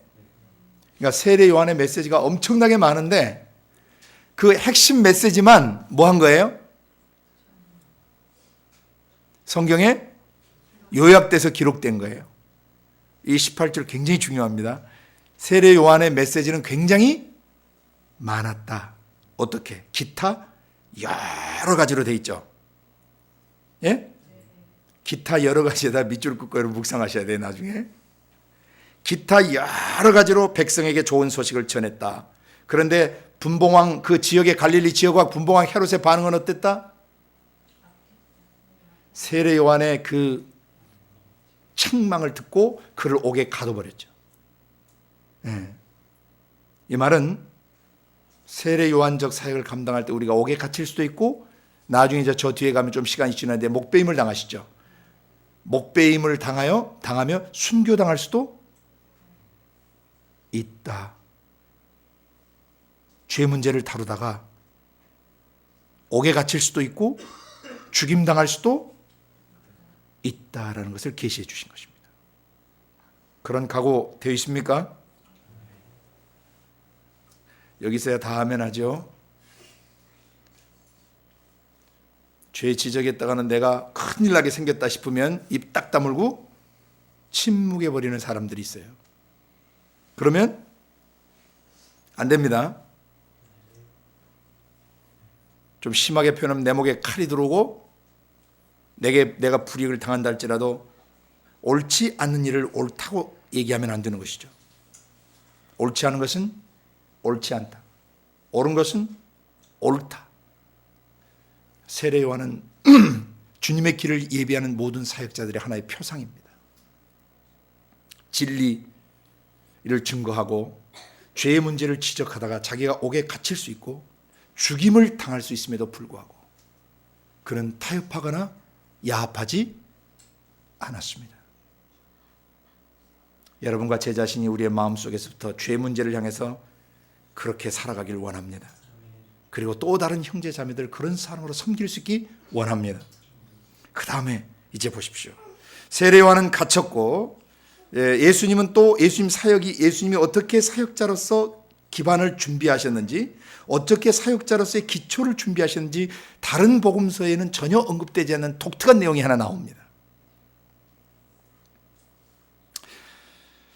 그러니까 세례 요한의 메시지가 엄청나게 많은데 그 핵심 메시지만 뭐 한 거예요? 성경에 요약돼서 기록된 거예요. 이 18절 굉장히 중요합니다. 세례 요한의 메시지는 굉장히 많았다. 어떻게? 기타 여러 가지로 돼 있죠. 예? 기타 여러 가지에다 밑줄 긋고 여러분 묵상하셔야 돼요, 나중에. 기타 여러 가지로 백성에게 좋은 소식을 전했다. 그런데 분봉왕 그 지역의 갈릴리 지역과 분봉왕 헤롯의 반응은 어땠다? 세례 요한의 그 책망을 듣고 그를 옥에 가둬버렸죠. 예. 이 말은 세례 요한적 사역을 감당할 때 우리가 옥에 갇힐 수도 있고 나중에 저 뒤에 가면 좀 시간이 지났는데 목배임을 당하시죠. 목배임을 당하며 순교당할 수도 있다. 죄 문제를 다루다가 옥에 갇힐 수도 있고 죽임당할 수도 있다라는 것을 계시해 주신 것입니다. 그런 각오 되어 있습니까? 여기서야 다 하면 하죠. 죄 지적했다가는 내가 큰일 나게 생겼다 싶으면 입 딱 다물고 침묵해 버리는 사람들이 있어요. 그러면 안 됩니다. 좀 심하게 표현하면 내 목에 칼이 들어오고 내가 불이익을 당한다 할지라도 옳지 않는 일을 옳다고 얘기하면 안 되는 것이죠. 옳지 않은 것은 옳지 않다. 옳은 것은 옳다. 세례 요한은 주님의 길을 예비하는 모든 사역자들의 하나의 표상입니다. 진리를 증거하고 죄의 문제를 지적하다가 자기가 옥에 갇힐 수 있고 죽임을 당할 수 있음에도 불구하고 그는 타협하거나 야합하지 않았습니다. 여러분과 제 자신이 우리의 마음속에서부터 죄 문제를 향해서 그렇게 살아가길 원합니다. 그리고 또 다른 형제 자매들 그런 사람으로 섬길 수 있기 원합니다. 그 다음에 이제 보십시오. 세례 요한은 갇혔고 예수님은 또 예수님이 어떻게 사역자로서 기반을 준비하셨는지 어떻게 사역자로서의 기초를 준비하셨는지 다른 복음서에는 전혀 언급되지 않는 독특한 내용이 하나 나옵니다.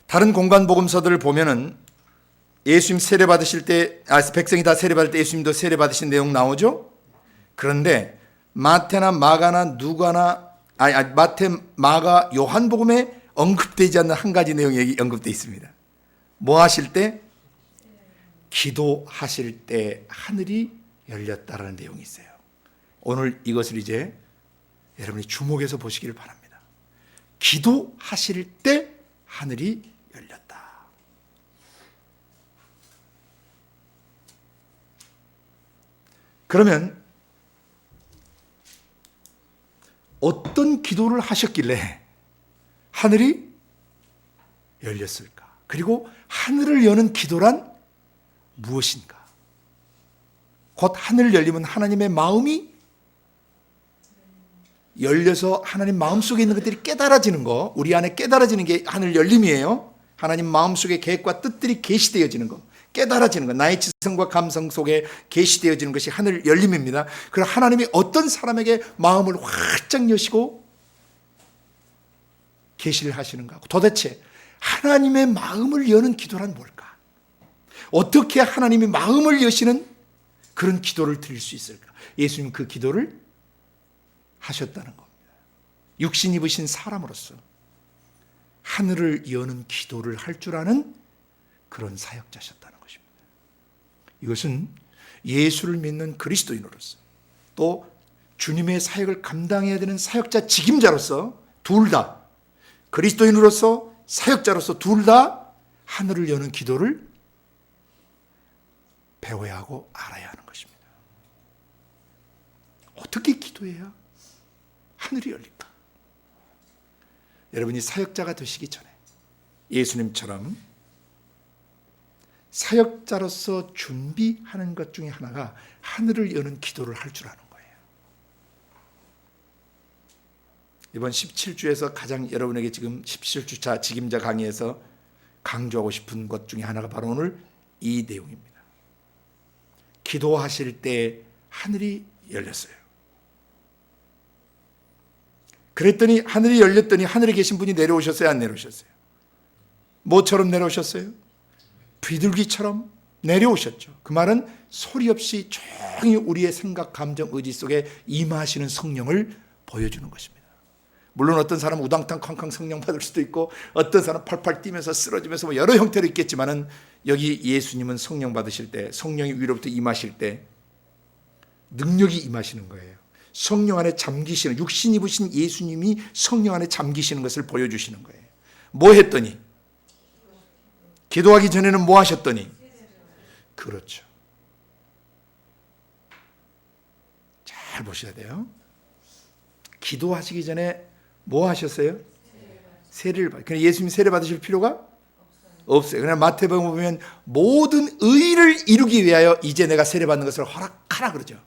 다른 공간 복음서들을 보면은 예수님 세례 받으실 때 백성이 다 세례 받을 때 예수님도 세례 받으신 내용 나오죠. 그런데 마태나 마가나 마태, 마가, 요한복음에 언급되지 않는 한 가지 내용이 언급되어 있습니다. 뭐 하실 때? 기도하실 때 하늘이 열렸다라는 내용이 있어요. 오늘 이것을 이제 여러분이 주목해서 보시기를 바랍니다. 기도하실 때 하늘이 열렸다. 그러면 어떤 기도를 하셨길래 하늘이 열렸을까? 그리고 하늘을 여는 기도란 무엇인가? 곧 하늘 열리면 하나님의 마음이 열려서 하나님 마음속에 있는 것들이 깨달아지는 거, 우리 안에 깨달아지는 게 하늘 열림이에요. 하나님 마음속에 계획과 뜻들이 계시되어지는 거, 깨달아지는 것, 나의 지성과 감성 속에 계시되어지는 것이 하늘 열림입니다. 그럼 하나님이 어떤 사람에게 마음을 활짝 여시고 계시를 하시는가? 도대체 하나님의 마음을 여는 기도란 뭘까? 어떻게 하나님의 마음을 여시는 그런 기도를 드릴 수 있을까? 예수님 그 기도를 하셨다는 겁니다. 육신 입으신 사람으로서 하늘을 여는 기도를 할 줄 아는 그런 사역자셨다는 것입니다. 이것은 예수를 믿는 그리스도인으로서 또 주님의 사역을 감당해야 되는 사역자 직임자로서 둘 다, 그리스도인으로서 사역자로서 둘 다 하늘을 여는 기도를 배워야 하고 알아야 하는 것입니다. 어떻게 기도해야 하늘이 열릴까? 여러분이 사역자가 되시기 전에 예수님처럼 사역자로서 준비하는 것 중에 하나가 하늘을 여는 기도를 할 줄 아는 거예요. 이번 17주에서 가장 여러분에게 지금 17주차 직임자 강의에서 강조하고 싶은 것 중에 하나가 바로 오늘 이 내용입니다. 기도하실 때 하늘이 열렸어요. 그랬더니 하늘이 열렸더니 하늘에 계신 분이 내려오셨어요? 안 내려오셨어요? 뭐처럼 내려오셨어요? 비둘기처럼 내려오셨죠. 그 말은 소리 없이 조용히 우리의 생각, 감정, 의지 속에 임하시는 성령을 보여주는 것입니다. 물론 어떤 사람은 우당탕 쾅쾅 성령 받을 수도 있고 어떤 사람은 팔팔 뛰면서 쓰러지면서 뭐 여러 형태로 있겠지만은 여기 예수님은 성령 받으실 때, 성령이 위로부터 임하실 때 능력이 임하시는 거예요. 성령 안에 잠기시는, 육신 입으신 예수님이 성령 안에 잠기시는 것을 보여주시는 거예요. 뭐 했더니? 기도하기 전에는 뭐 하셨더니? 그렇죠. 잘 보셔야 돼요. 기도하시기 전에 뭐 하셨어요? 세례를 받으셨어요. 그냥 예수님이 세례 받으실 필요가 없어요. 그냥 마태복음 보면 모든 의를 이루기 위하여 이제 내가 세례 받는 것을 허락하라 그러죠.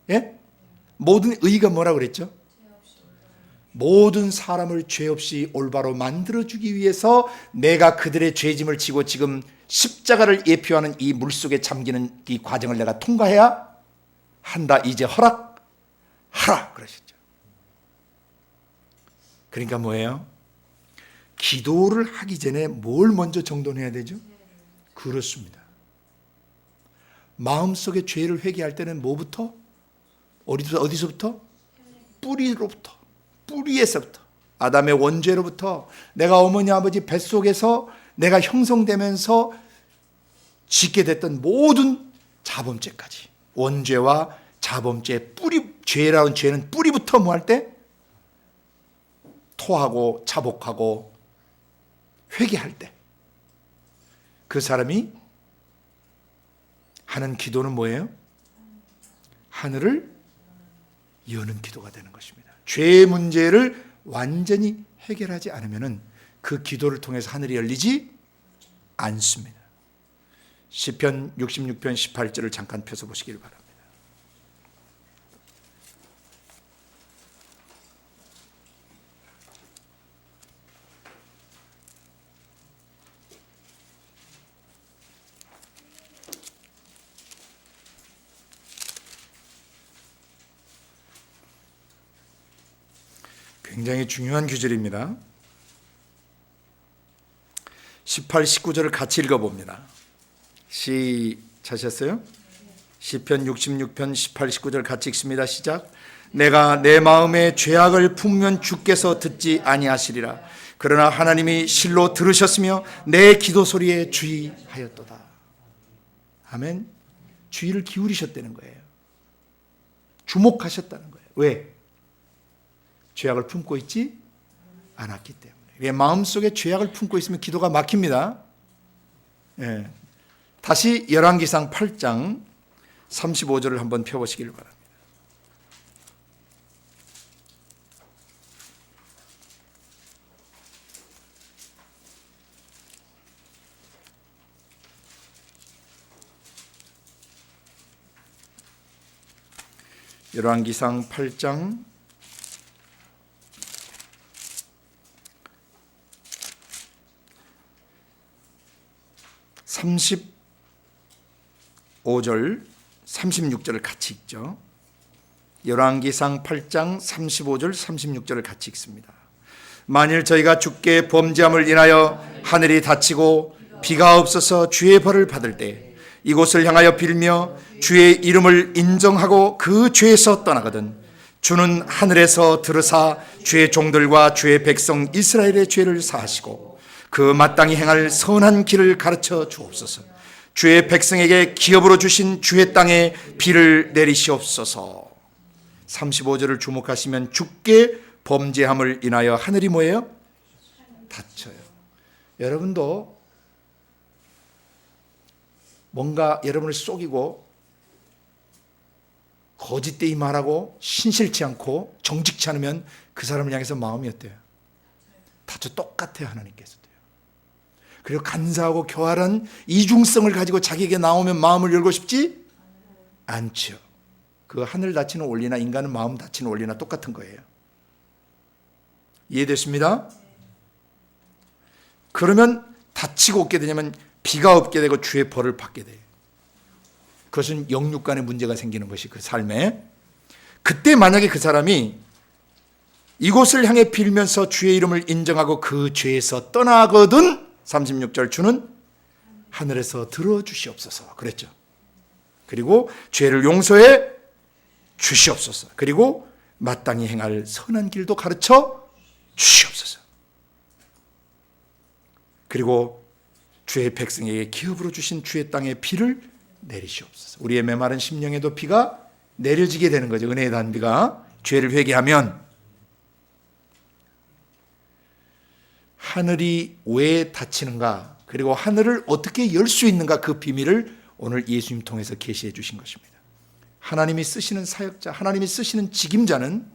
예? 모든 의가 뭐라고 그랬죠? 모든 사람을 죄 없이 올바로 만들어주기 위해서 내가 그들의 죄짐을 지고 지금 십자가를 예표하는 이 물속에 잠기는 이 과정을 내가 통과해야 한다. 이제 허락하라 그러셨죠. 그러니까 뭐예요? 기도를 하기 전에 뭘 먼저 정돈해야 되죠? 그렇습니다. 마음속에 죄를 회개할 때는 뭐부터? 어디서부터? 뿌리로부터, 뿌리에서부터, 아담의 원죄로부터 내가 어머니 아버지 뱃속에서 내가 형성되면서 짓게 됐던 모든 자범죄까지, 원죄와 자범죄 뿌리, 죄라는 죄는 뿌리부터 뭐 할 때? 토하고 자복하고 회개할 때 그 사람이 하는 기도는 뭐예요? 하늘을 여는 기도가 되는 것입니다. 죄의 문제를 완전히 해결하지 않으면 그 기도를 통해서 하늘이 열리지 않습니다. 시편 66편 18절을 잠깐 펴서 보시길 바랍니다. 굉장히 중요한 구절입니다. 18, 19절을 같이 읽어봅니다. 찾으셨어요? 시편 66편 18, 19절 같이 읽습니다. 시작. 내가 내 마음에 죄악을 품으면 주께서 듣지 아니하시리라. 그러나 하나님이 실로 들으셨으며 내 기도 소리에 주의하였도다. 아멘. 주의를 기울이셨다는 거예요. 주목하셨다는 거예요. 왜? 죄악을 품고 있지 않았기 때문에. 마음속에 죄악을 품고 있으면 기도가 막힙니다. 예. 다시 열왕기상 8장 35절을 한번 펴보시길 바랍니다. 열왕기상 8장 35절, 36절을 같이 읽죠. 열왕기상 8장 35절, 36절을 같이 읽습니다. 만일 저희가 주께 범죄함을 인하여 하늘이 닫히고 비가 없어서 주의 벌을 받을 때 이곳을 향하여 빌며 주의 이름을 인정하고 그 죄에서 떠나거든 주는 하늘에서 들으사 주의 종들과 주의 백성 이스라엘의 죄를 사하시고 그 마땅히 행할 선한 길을 가르쳐 주옵소서. 주의 백성에게 기업으로 주신 주의 땅에 비를 내리시옵소서. 35절을 주목하시면 주께 범죄함을 인하여 하늘이 뭐예요? 닫혀요. 여러분도 뭔가 여러분을 속이고 거짓되이 말하고 신실치 않고 정직치 않으면 그 사람을 향해서 마음이 어때요? 닫혀. 똑같아요. 하나님께서도요. 그리고 간사하고 교활한 이중성을 가지고 자기에게 나오면 마음을 열고 싶지 않죠. 그 하늘 닫히는 원리나 인간은 마음 닫히는 원리나 똑같은 거예요. 이해됐습니다? 그러면 닫히고 없게 되냐면 비가 없게 되고 주의 벌을 받게 돼요. 그것은 영육 간의 문제가 생기는 것이 그 삶에. 그때 만약에 그 사람이 이곳을 향해 빌면서 주의 이름을 인정하고 그 죄에서 떠나거든 36절 주는 하늘에서 들어주시옵소서 그랬죠. 그리고 죄를 용서해 주시옵소서. 그리고 마땅히 행할 선한 길도 가르쳐 주시옵소서. 그리고 주의 백성에게 기업으로 주신 주의 땅에 비를 내리시옵소서. 우리의 메마른 심령에도 비가 내려지게 되는 거죠. 은혜의 단비가. 죄를 회개하면. 하늘이 왜 닫히는가, 그리고 하늘을 어떻게 열 수 있는가, 그 비밀을 오늘 예수님 통해서 계시해 주신 것입니다. 하나님이 쓰시는 사역자, 하나님이 쓰시는 직임자는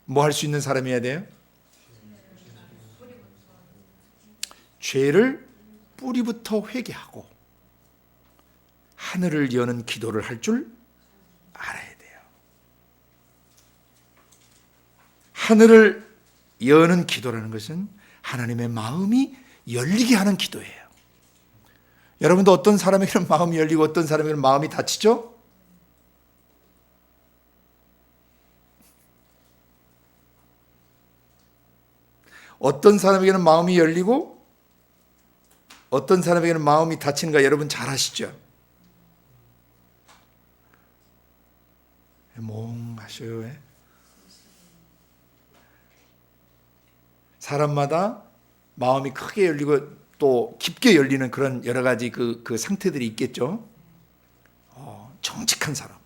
뭐 할 수 있는 사람이어야 돼요? 죄를 뿌리부터 회개하고 하늘을 여는 기도를 할 줄 알아야 돼요. 하늘을 여는 기도라는 것은 하나님의 마음이 열리게 하는 기도예요. 여러분도 어떤 사람에게는 마음이 열리고 어떤 사람에게는 마음이 닫히죠? 어떤 사람에게는 마음이 열리고 어떤 사람에게는 마음이 닫히는가 여러분 잘 아시죠? 몽하셔요. 사람마다 마음이 크게 열리고 또 깊게 열리는 그런 여러 가지 그 상태들이 있겠죠. 정직한 사람,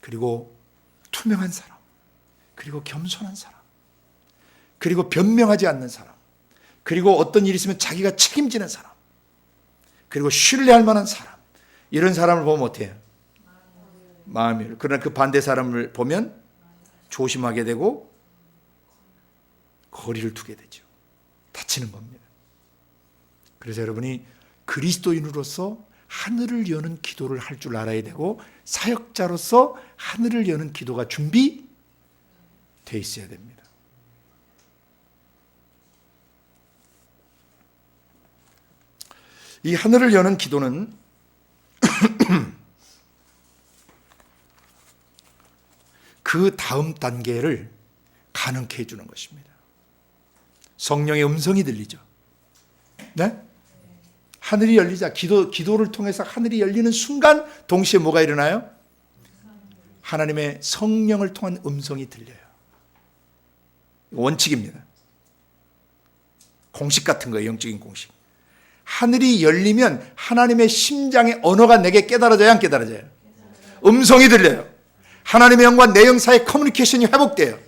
그리고 투명한 사람, 그리고 겸손한 사람, 그리고 변명하지 않는 사람, 그리고 어떤 일이 있으면 자기가 책임지는 사람, 그리고 신뢰할 만한 사람. 이런 사람을 보면 어때요? 마음이 열려. 그러나 그 반대 사람을 보면 조심하게 되고 거리를 두게 되죠. 다치는 겁니다. 그래서 여러분이 그리스도인으로서 하늘을 여는 기도를 할 줄 알아야 되고, 사역자로서 하늘을 여는 기도가 준비되어 있어야 됩니다. 이 하늘을 여는 기도는 그 다음 단계를 가능케 해주는 것입니다. 성령의 음성이 들리죠. 네? 하늘이 열리자, 기도를 통해서 하늘이 열리는 순간 동시에 뭐가 일어나요? 하나님의 성령을 통한 음성이 들려요. 원칙입니다. 공식 같은 거예요. 영적인 공식. 하늘이 열리면 하나님의 심장의 언어가 내게 깨달아져야 안 깨달아져요? 음성이 들려요. 하나님의 영과 내 영 사이의 커뮤니케이션이 회복돼요.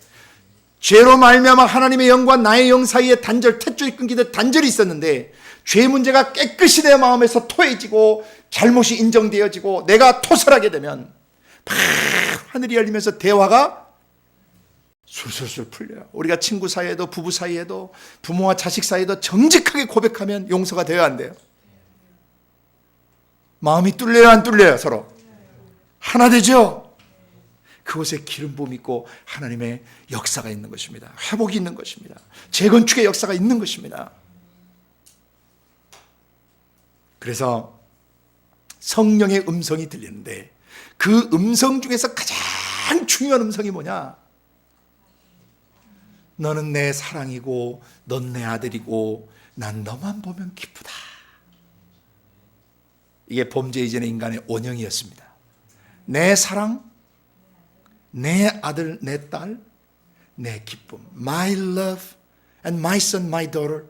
죄로 말미암아 하나님의 영과 나의 영 사이에 탯줄이 끊기듯 단절이 있었는데, 죄 문제가 깨끗이 내 마음에서 토해지고 잘못이 인정되어지고 내가 토설하게 되면 하늘이 열리면서 대화가 술술술 풀려요. 우리가 친구 사이에도 부부 사이에도 부모와 자식 사이에도 정직하게 고백하면 용서가 돼야 안 돼요? 마음이 뚫려요 안 뚫려요? 서로 하나 되죠? 그곳에 기름 부음이 있고 하나님의 역사가 있는 것입니다. 회복이 있는 것입니다. 재건축의 역사가 있는 것입니다. 그래서 성령의 음성이 들리는데, 그 음성 중에서 가장 중요한 음성이 뭐냐? 너는 내 사랑이고 넌 내 아들이고 난 너만 보면 기쁘다. 이게 범죄 이전의 인간의 원형이었습니다. 내 사랑, 내 아들, 내 딸, 내 기쁨. My love and my son, my daughter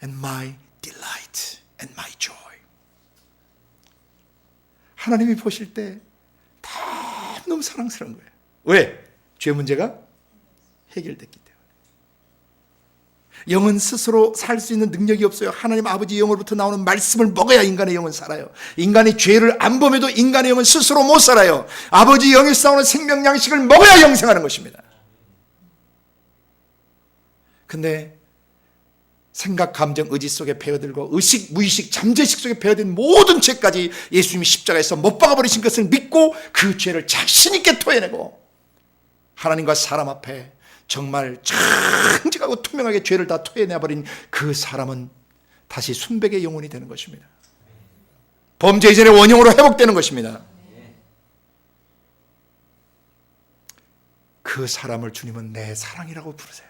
and my delight and my joy. 하나님이 보실 때 너무 사랑스러운 거예요. 왜? 죄 문제가 해결됐기 때문에. 영은 스스로 살 수 있는 능력이 없어요. 하나님 아버지 영으로부터 나오는 말씀을 먹어야 인간의 영은 살아요. 인간이 죄를 안 범해도 인간의 영은 스스로 못 살아요. 아버지 영에서 나오는 생명 양식을 먹어야 영생하는 것입니다. 근데 생각, 감정, 의지 속에 배어들고 의식, 무의식, 잠재의식 속에 배어든 모든 죄까지 예수님이 십자가에서 못 박아버리신 것을 믿고 그 죄를 자신 있게 토해내고 하나님과 사람 앞에 정말 정직하고 투명하게 죄를 다 토해내버린 그 사람은 다시 순백의 영혼이 되는 것입니다. 범죄 이전의 원형으로 회복되는 것입니다. 그 사람을 주님은 내 사랑이라고 부르세요.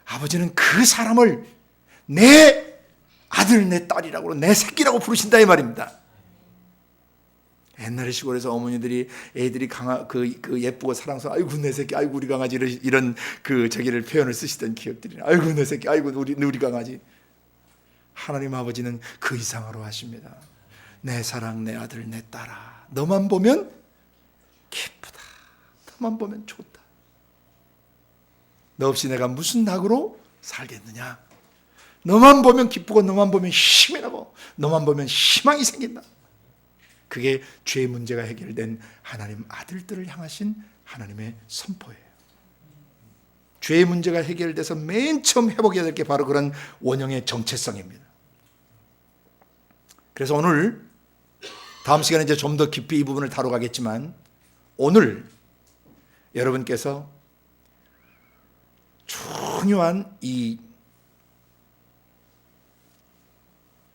아버지는 그 사람을 내 아들, 내 딸이라고, 내 새끼라고 부르신다 이 말입니다. 옛날에 시골에서 어머니들이 애들이 예쁘고 사랑스러워, 아이고 내 새끼, 아이고 우리 강아지, 이런 저기를 표현을 쓰시던 기억들이, 아이고 내 새끼, 아이고 우리 강아지. 하나님 아버지는 그 이상으로 하십니다. 내 사랑, 내 아들, 내 딸아, 너만 보면 기쁘다. 너만 보면 좋다. 너 없이 내가 무슨 낙으로 살겠느냐. 너만 보면 기쁘고 너만 보면 힘이 나고 너만 보면 희망이 생긴다. 그게 죄의 문제가 해결된 하나님 아들들을 향하신 하나님의 선포예요. 죄의 문제가 해결돼서 맨 처음 회복해야 될 게 바로 그런 원형의 정체성입니다. 그래서 오늘 다음 시간에 이제 좀 더 깊이 이 부분을 다뤄가겠지만 오늘 여러분께서 중요한 이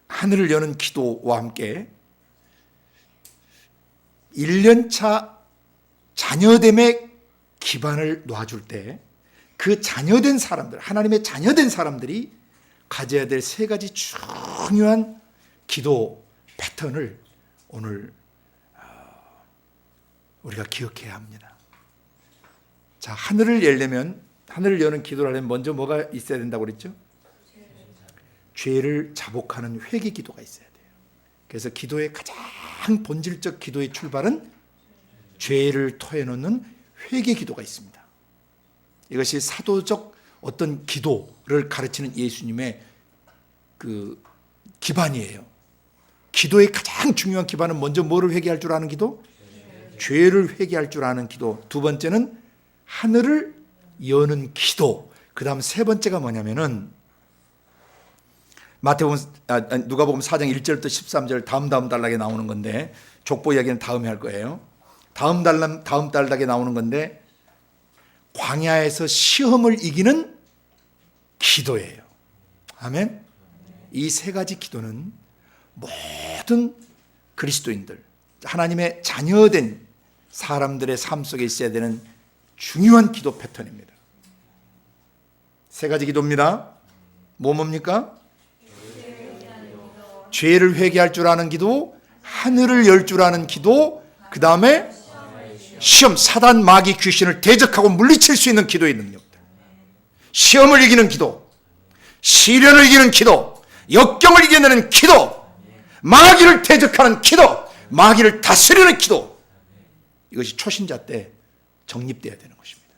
하늘을 여는 기도와 함께 1년차 자녀됨의 기반을 놔줄 때 그 자녀된 사람들, 하나님의 자녀된 사람들이 가져야 될 세 가지 중요한 기도 패턴을 오늘 우리가 기억해야 합니다. 자, 하늘을 여는 기도를 하려면 먼저 뭐가 있어야 된다고 그랬죠? 죄를 자복하는 회개 기도가 있어야 돼요. 그래서 기도의 가장 본질적 기도의 출발은 죄를 토해놓는 회개 기도가 있습니다. 이것이 사도적 어떤 기도를 가르치는 예수님의 그 기반이에요. 기도의 가장 중요한 기반은 먼저 뭐를 회개할 줄 아는 기도? 죄를 회개할 줄 아는 기도. 두 번째는 하늘을 여는 기도. 그 다음 세 번째가 뭐냐면은 누가복음 4장 1절부터 13절 다음 단락에 나오는 건데, 족보 이야기는 다음에 할 거예요. 다음 단락에 나오는 건데, 광야에서 시험을 이기는 기도예요. 아멘. 이 세 가지 기도는 모든 그리스도인들, 하나님의 자녀된 사람들의 삶 속에 있어야 되는 중요한 기도 패턴입니다. 세 가지 기도입니다. 뭡니까? 죄를 회개할 줄 아는 기도, 하늘을 열 줄 아는 기도, 그 다음에 시험, 사단, 마귀, 귀신을 대적하고 물리칠 수 있는 기도의 능력들. 시험을 이기는 기도, 시련을 이기는 기도, 역경을 이겨내는 기도, 마귀를 대적하는 기도, 마귀를 다스리는 기도. 이것이 초신자 때 정립되어야 되는 것입니다.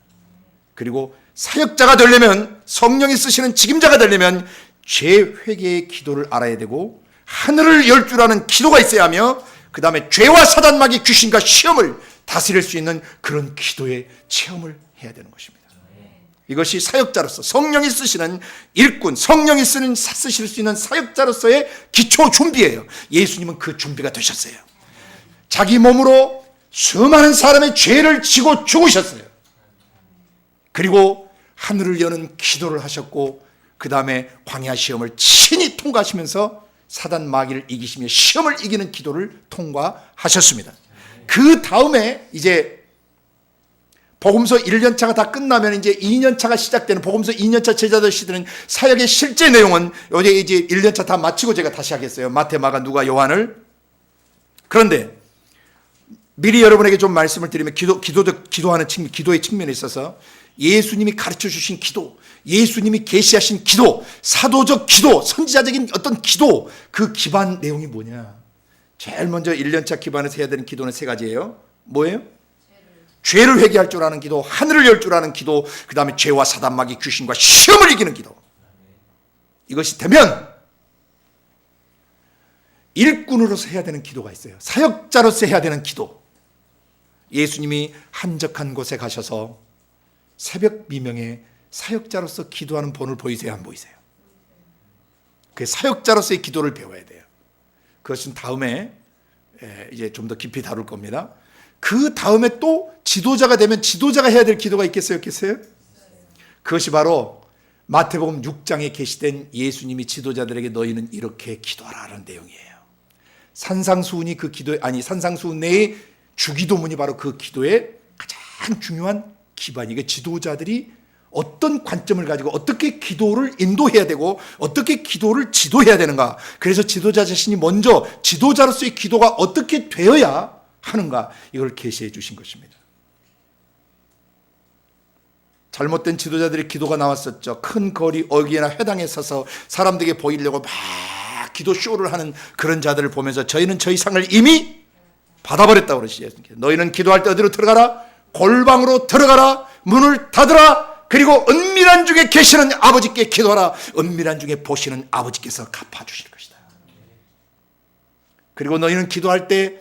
그리고 사역자가 되려면, 성령이 쓰시는 직임자가 되려면 죄 회개의 기도를 알아야 되고, 하늘을 열 줄 아는 기도가 있어야 하며, 그 다음에 죄와 사단, 마귀, 귀신과 시험을 다스릴 수 있는 그런 기도의 체험을 해야 되는 것입니다. 이것이 사역자로서 성령이 쓰시는 일꾼, 성령이 쓰실 수 있는 사역자로서의 기초 준비예요. 예수님은 그 준비가 되셨어요. 자기 몸으로 수많은 사람의 죄를 지고 죽으셨어요. 그리고 하늘을 여는 기도를 하셨고, 그 다음에 광야 시험을 친히 통과하시면서 사단 마귀를 이기시며 시험을 이기는 기도를 통과하셨습니다. 그 다음에 이제 복음서 1년차가 다 끝나면 이제 2년차가 시작되는 복음서 2년차 제자들 시대는 사역의 실제 내용은 어제 이제 1년차 다 마치고 제가 다시 하겠어요. 마태, 마가, 누가, 요한을. 그런데 미리 여러분에게 좀 말씀을 드리면 기도하는 측면, 기도의 측면에 있어서 예수님이 가르쳐 주신 기도, 예수님이 계시하신 기도, 사도적 기도, 선지자적인 어떤 기도, 그 기반 내용이 뭐냐? 제일 먼저 1년차 기반에서 해야 되는 기도는 세 가지예요. 뭐예요? 죄를 회개할 줄 아는 기도, 하늘을 열 줄 아는 기도, 그 다음에 죄와 사단 마귀 귀신과 시험을 이기는 기도. 이것이 되면 일꾼으로서 해야 되는 기도가 있어요. 사역자로서 해야 되는 기도. 예수님이 한적한 곳에 가셔서 새벽 미명에 사역자로서 기도하는 본을 보이세요, 안 보이세요? 그 사역자로서의 기도를 배워야 돼요. 그것은 다음에 이제 좀 더 깊이 다룰 겁니다. 그 다음에 또 지도자가 되면 지도자가 해야 될 기도가 있겠어요, 없겠어요? 그것이 바로 마태복음 6장에 게시된 예수님이 지도자들에게 너희는 이렇게 기도하라는 내용이에요. 산상수훈이 그 기도에, 아니 산상수훈 내의 주기도문이 바로 그 기도의 가장 중요한 기반이고, 지도자들이 어떤 관점을 가지고 어떻게 기도를 인도해야 되고 어떻게 기도를 지도해야 되는가. 그래서 지도자 자신이 먼저 지도자로서의 기도가 어떻게 되어야 하는가, 이걸 계시해 주신 것입니다. 잘못된 지도자들의 기도가 나왔었죠. 큰 거리 어귀나 회당에 서서 사람들에게 보이려고 막 기도 쇼를 하는 그런 자들을 보면서 저희는 저희 상을 이미 받아버렸다고 그러시죠. 너희는 기도할 때 어디로 들어가라? 골방으로 들어가라. 문을 닫으라. 그리고 은밀한 중에 계시는 아버지께 기도하라. 은밀한 중에 보시는 아버지께서 갚아주실 것이다. 그리고 너희는 기도할 때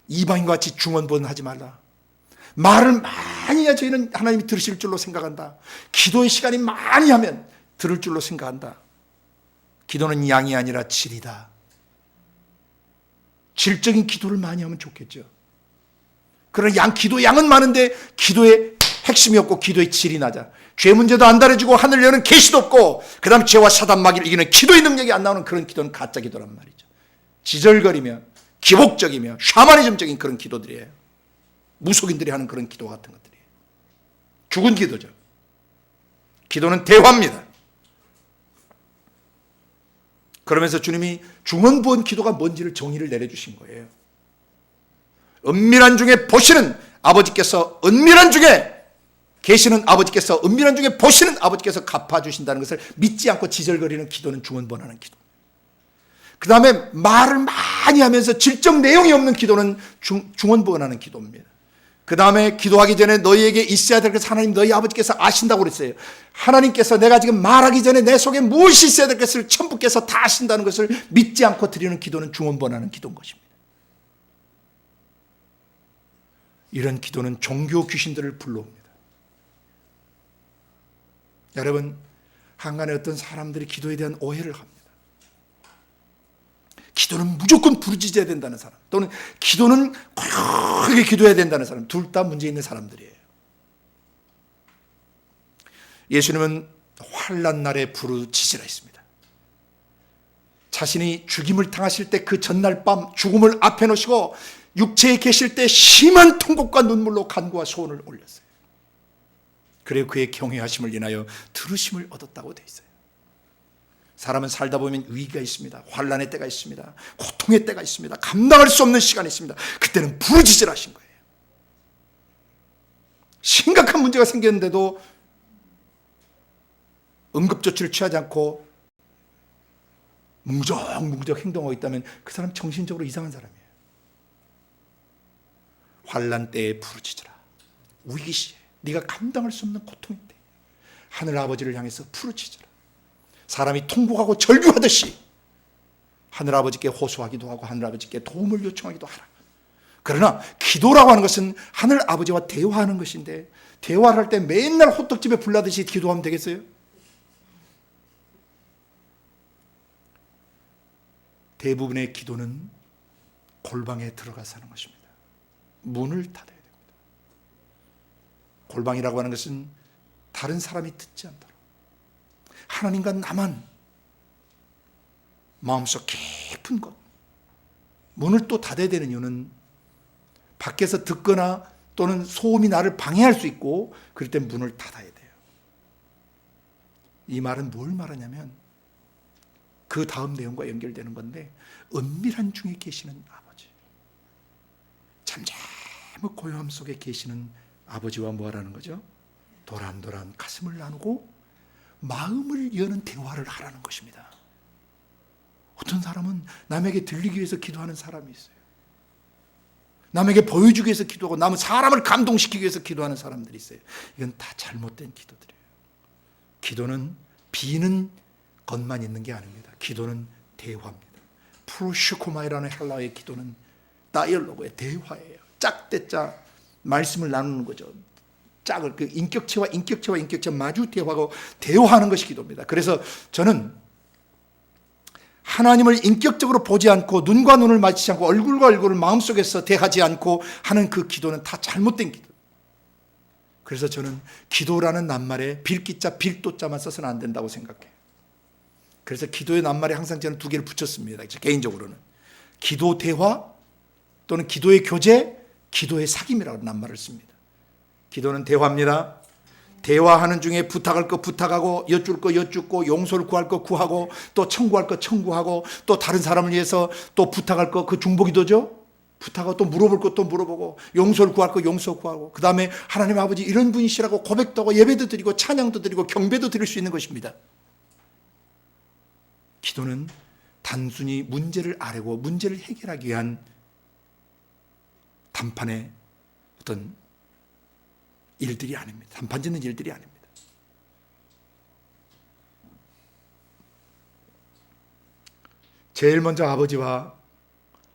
이방인과 같이 중언부언하지 말라. 말을 많이 해야 저희는 하나님이 들으실 줄로 생각한다. 기도의 시간이 많이 하면 들을 줄로 생각한다. 기도는 양이 아니라 질이다. 질적인 기도를 많이 하면 좋겠죠. 그러나 기도 양은 많은데 기도의 핵심이 없고 기도의 질이 낮아. 죄 문제도 안 다뤄지고 하늘 여는 계시도 없고 그 다음 죄와 사단 마귀를 이기는 기도의 능력이 안 나오는 그런 기도는 가짜 기도란 말이죠. 지절거리며 기복적이며 샤머니즘적인 그런 기도들이에요. 무속인들이 하는 그런 기도 같은 것들이에요. 죽은 기도죠. 기도는 대화입니다. 그러면서 주님이 중언부언 기도가 뭔지를 정의를 내려주신 거예요. 은밀한 중에 보시는 아버지께서, 은밀한 중에 계시는 아버지께서, 은밀한 중에 보시는 아버지께서 갚아주신다는 것을 믿지 않고 지절거리는 기도는 중언부언하는 기도. 그 다음에 말을 많이 하면서 질적 내용이 없는 기도는 중언부언하는 기도입니다. 그 다음에 기도하기 전에 너희에게 있어야 될 것을 하나님 너희 아버지께서 아신다고 그랬어요. 하나님께서 내가 지금 말하기 전에 내 속에 무엇이 있어야 될 것을 천부께서 다 아신다는 것을 믿지 않고 드리는 기도는 중언부언하는 기도인 것입니다. 이런 기도는 종교 귀신들을 불러옵니다. 여러분, 한간에 어떤 사람들이 기도에 대한 오해를 합니다. 기도는 무조건 부르짖어야 된다는 사람, 또는 기도는 크게 기도해야 된다는 사람, 둘 다 문제 있는 사람들이에요. 예수님은 환난 날에 부르짖으라 했습니다. 자신이 죽임을 당하실 때 그 전날 밤 죽음을 앞에 놓으시고 육체에 계실 때 심한 통곡과 눈물로 간구와 소원을 올렸어요. 그리고 그의 경외하심을 인하여 들으심을 얻었다고 되어 있어요. 사람은 살다 보면 위기가 있습니다. 환난의 때가 있습니다. 고통의 때가 있습니다. 감당할 수 없는 시간이 있습니다. 그때는 부르짖으라 하신 거예요. 심각한 문제가 생겼는데도 응급조치를 취하지 않고 뭉적뭉적 행동하고 있다면 그 사람 정신적으로 이상한 사람이에요. 환난 때에 부르짖으라. 위기 시에 네가 감당할 수 없는 고통일 때 하늘 아버지를 향해서 부르짖으라. 사람이 통곡하고 절규하듯이 하늘 아버지께 호소하기도 하고 하늘 아버지께 도움을 요청하기도 하라. 그러나 기도라고 하는 것은 하늘 아버지와 대화하는 것인데, 대화를 할 때 맨날 호떡집에 불나듯이 기도하면 되겠어요? 대부분의 기도는 골방에 들어가서 하는 것입니다. 문을 닫아야 됩니다. 골방이라고 하는 것은 다른 사람이 듣지 않도록 하나님과 나만 마음속 깊은 곳, 문을 또 닫아야 되는 이유는 밖에서 듣거나 또는 소음이 나를 방해할 수 있고, 그럴 때 문을 닫아야 돼요. 이 말은 뭘 말하냐면 그 다음 내용과 연결되는 건데, 은밀한 중에 계시는 아버지, 잠잠한 고요함 속에 계시는 아버지와 뭐 하라는 거죠? 도란도란 가슴을 나누고 마음을 여는 대화를 하라는 것입니다. 어떤 사람은 남에게 들리기 위해서 기도하는 사람이 있어요. 남에게 보여주기 위해서 기도하고 남은 사람을 감동시키기 위해서 기도하는 사람들이 있어요. 이건 다 잘못된 기도들이에요. 기도는 비는 것만 있는 게 아닙니다. 기도는 대화입니다. 프로슈코마이라는 헬라어의 기도는 다이얼로그의 대화예요. 짝대짜 말씀을 나누는 거죠. 짝을, 그 인격체와 인격체 마주 대화하고 대화하는 것이 기도입니다. 그래서 저는 하나님을 인격적으로 보지 않고 눈과 눈을 마주치지 않고 얼굴과 얼굴을 마음속에서 대하지 않고 하는 그 기도는 다 잘못된 기도. 그래서 저는 기도라는 낱말에 빌기자 빌도자만 써서는 안 된다고 생각해요. 그래서 기도의 낱말에 항상 저는 2개를 붙였습니다. 개인적으로는 기도 대화 또는 기도의 교제, 기도의 사귐이라고 낱말을 씁니다. 기도는 대화입니다. 대화하는 중에 부탁할 거 부탁하고, 여쭐 거 여쭙고, 용서를 구할 거 구하고, 또 청구할 거 청구하고, 또 다른 사람을 위해서 또 부탁할 거, 그 중보기도죠. 부탁하고 또 물어볼 것도 물어보고, 용서를 구할 거 용서 구하고, 그 다음에 하나님 아버지 이런 분이시라고 고백도 하고, 예배도 드리고, 찬양도 드리고, 경배도 드릴 수 있는 것입니다. 기도는 단순히 문제를 아뢰고 문제를 해결하기 위한 단판의 어떤 일들이 아닙니다. 단판 짓는 일들이 아닙니다. 제일 먼저 아버지와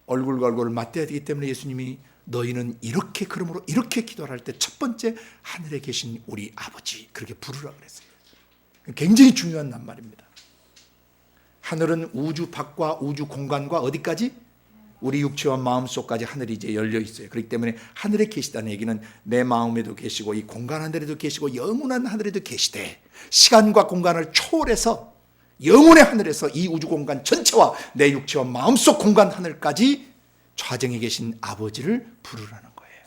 얼굴과 얼굴을 맞대야 되기 때문에 예수님이 너희는 이렇게, 그러므로 이렇게 기도를 할 때 첫 번째 하늘에 계신 우리 아버지, 그렇게 부르라 그랬어요. 굉장히 중요한 낱말입니다. 하늘은 우주 밖과 우주 공간과 어디까지? 우리 육체와 마음속까지 하늘이 이제 열려 있어요. 그렇기 때문에 하늘에 계시다는 얘기는 내 마음에도 계시고 이 공간 하늘에도 계시고 영원한 하늘에도 계시되, 시간과 공간을 초월해서 영혼의 하늘에서 이 우주 공간 전체와 내 육체와 마음속 공간 하늘까지 좌정에 계신 아버지를 부르라는 거예요.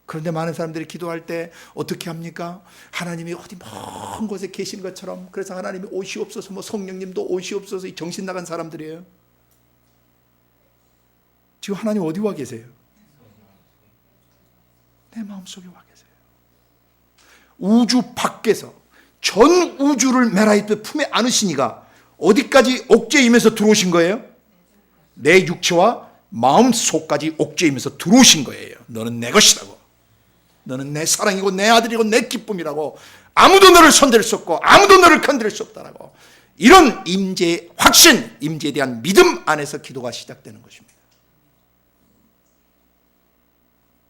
그런데 많은 사람들이 기도할 때 어떻게 합니까? 하나님이 어디 먼 곳에 계신 것처럼, 그래서 하나님이 오시옵소서, 뭐 성령님도 오시옵소서, 이 정신 나간 사람들이에요. 지금 하나님 어디 와 계세요? 내 마음속에 와 계세요. 우주 밖에서 전 우주를 메라이트 품에 안으시니가 어디까지 옥죄임에서 들어오신 거예요? 내 육체와 마음속까지 옥죄임에서 들어오신 거예요. 너는 내 것이라고, 너는 내 사랑이고 내 아들이고 내 기쁨이라고, 아무도 너를 손댈 수 없고 아무도 너를 건드릴 수 없다라고, 이런 임재의 확신, 임재에 대한 믿음 안에서 기도가 시작되는 것입니다.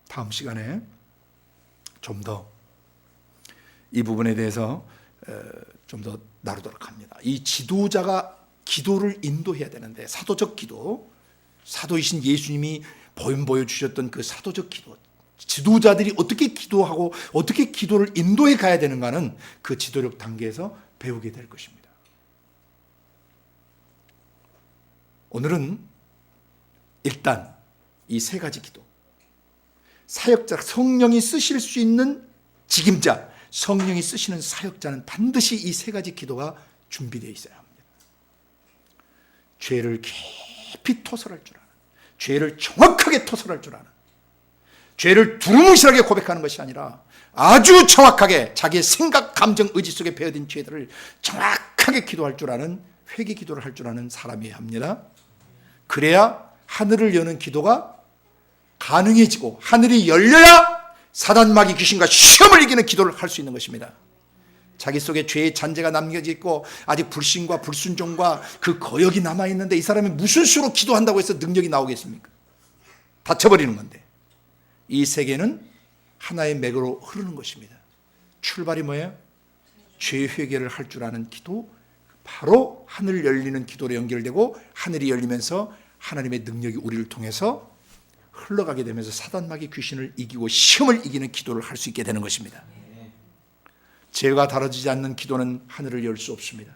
다음 시간에 좀 더 이 부분에 대해서 좀 더 나누도록 합니다. 이 지도자가 기도를 인도해야 되는데, 사도적 기도, 사도이신 예수님이 보여주셨던 그 사도적 기도, 지도자들이 어떻게 기도하고 어떻게 기도를 인도해 가야 되는가는 그 지도력 단계에서 배우게 될 것입니다. 오늘은 일단 이 3가지 기도, 사역자, 성령이 쓰실 수 있는 직임자, 성령이 쓰시는 사역자는 반드시 이 3가지 기도가 준비되어 있어야 합니다. 죄를 깊이 토설할 줄 아는, 죄를 정확하게 토설할 줄 아는, 죄를 두루뭉실하게 고백하는 것이 아니라 아주 정확하게 자기의 생각, 감정, 의지 속에 배어든 죄들을 정확하게 기도할 줄 아는, 회개 기도를 할 줄 아는 사람이어야 합니다. 그래야 하늘을 여는 기도가 가능해지고, 하늘이 열려야 사단, 마귀, 귀신과 시험을 이기는 기도를 할 수 있는 것입니다. 자기 속에 죄의 잔재가 남겨져 있고 아직 불신과 불순종과 그 거역이 남아있는데 이 사람이 무슨 수로 기도한다고 해서 능력이 나오겠습니까? 다쳐버리는 건데, 이 세계는 하나의 맥으로 흐르는 것입니다. 출발이 뭐예요? 죄 회개를 할 줄 아는 기도, 바로 하늘 열리는 기도로 연결되고, 하늘이 열리면서 하나님의 능력이 우리를 통해서 흘러가게 되면서 사단, 마귀, 귀신을 이기고 시험을 이기는 기도를 할 수 있게 되는 것입니다. 죄가 다뤄지지 않는 기도는 하늘을 열 수 없습니다.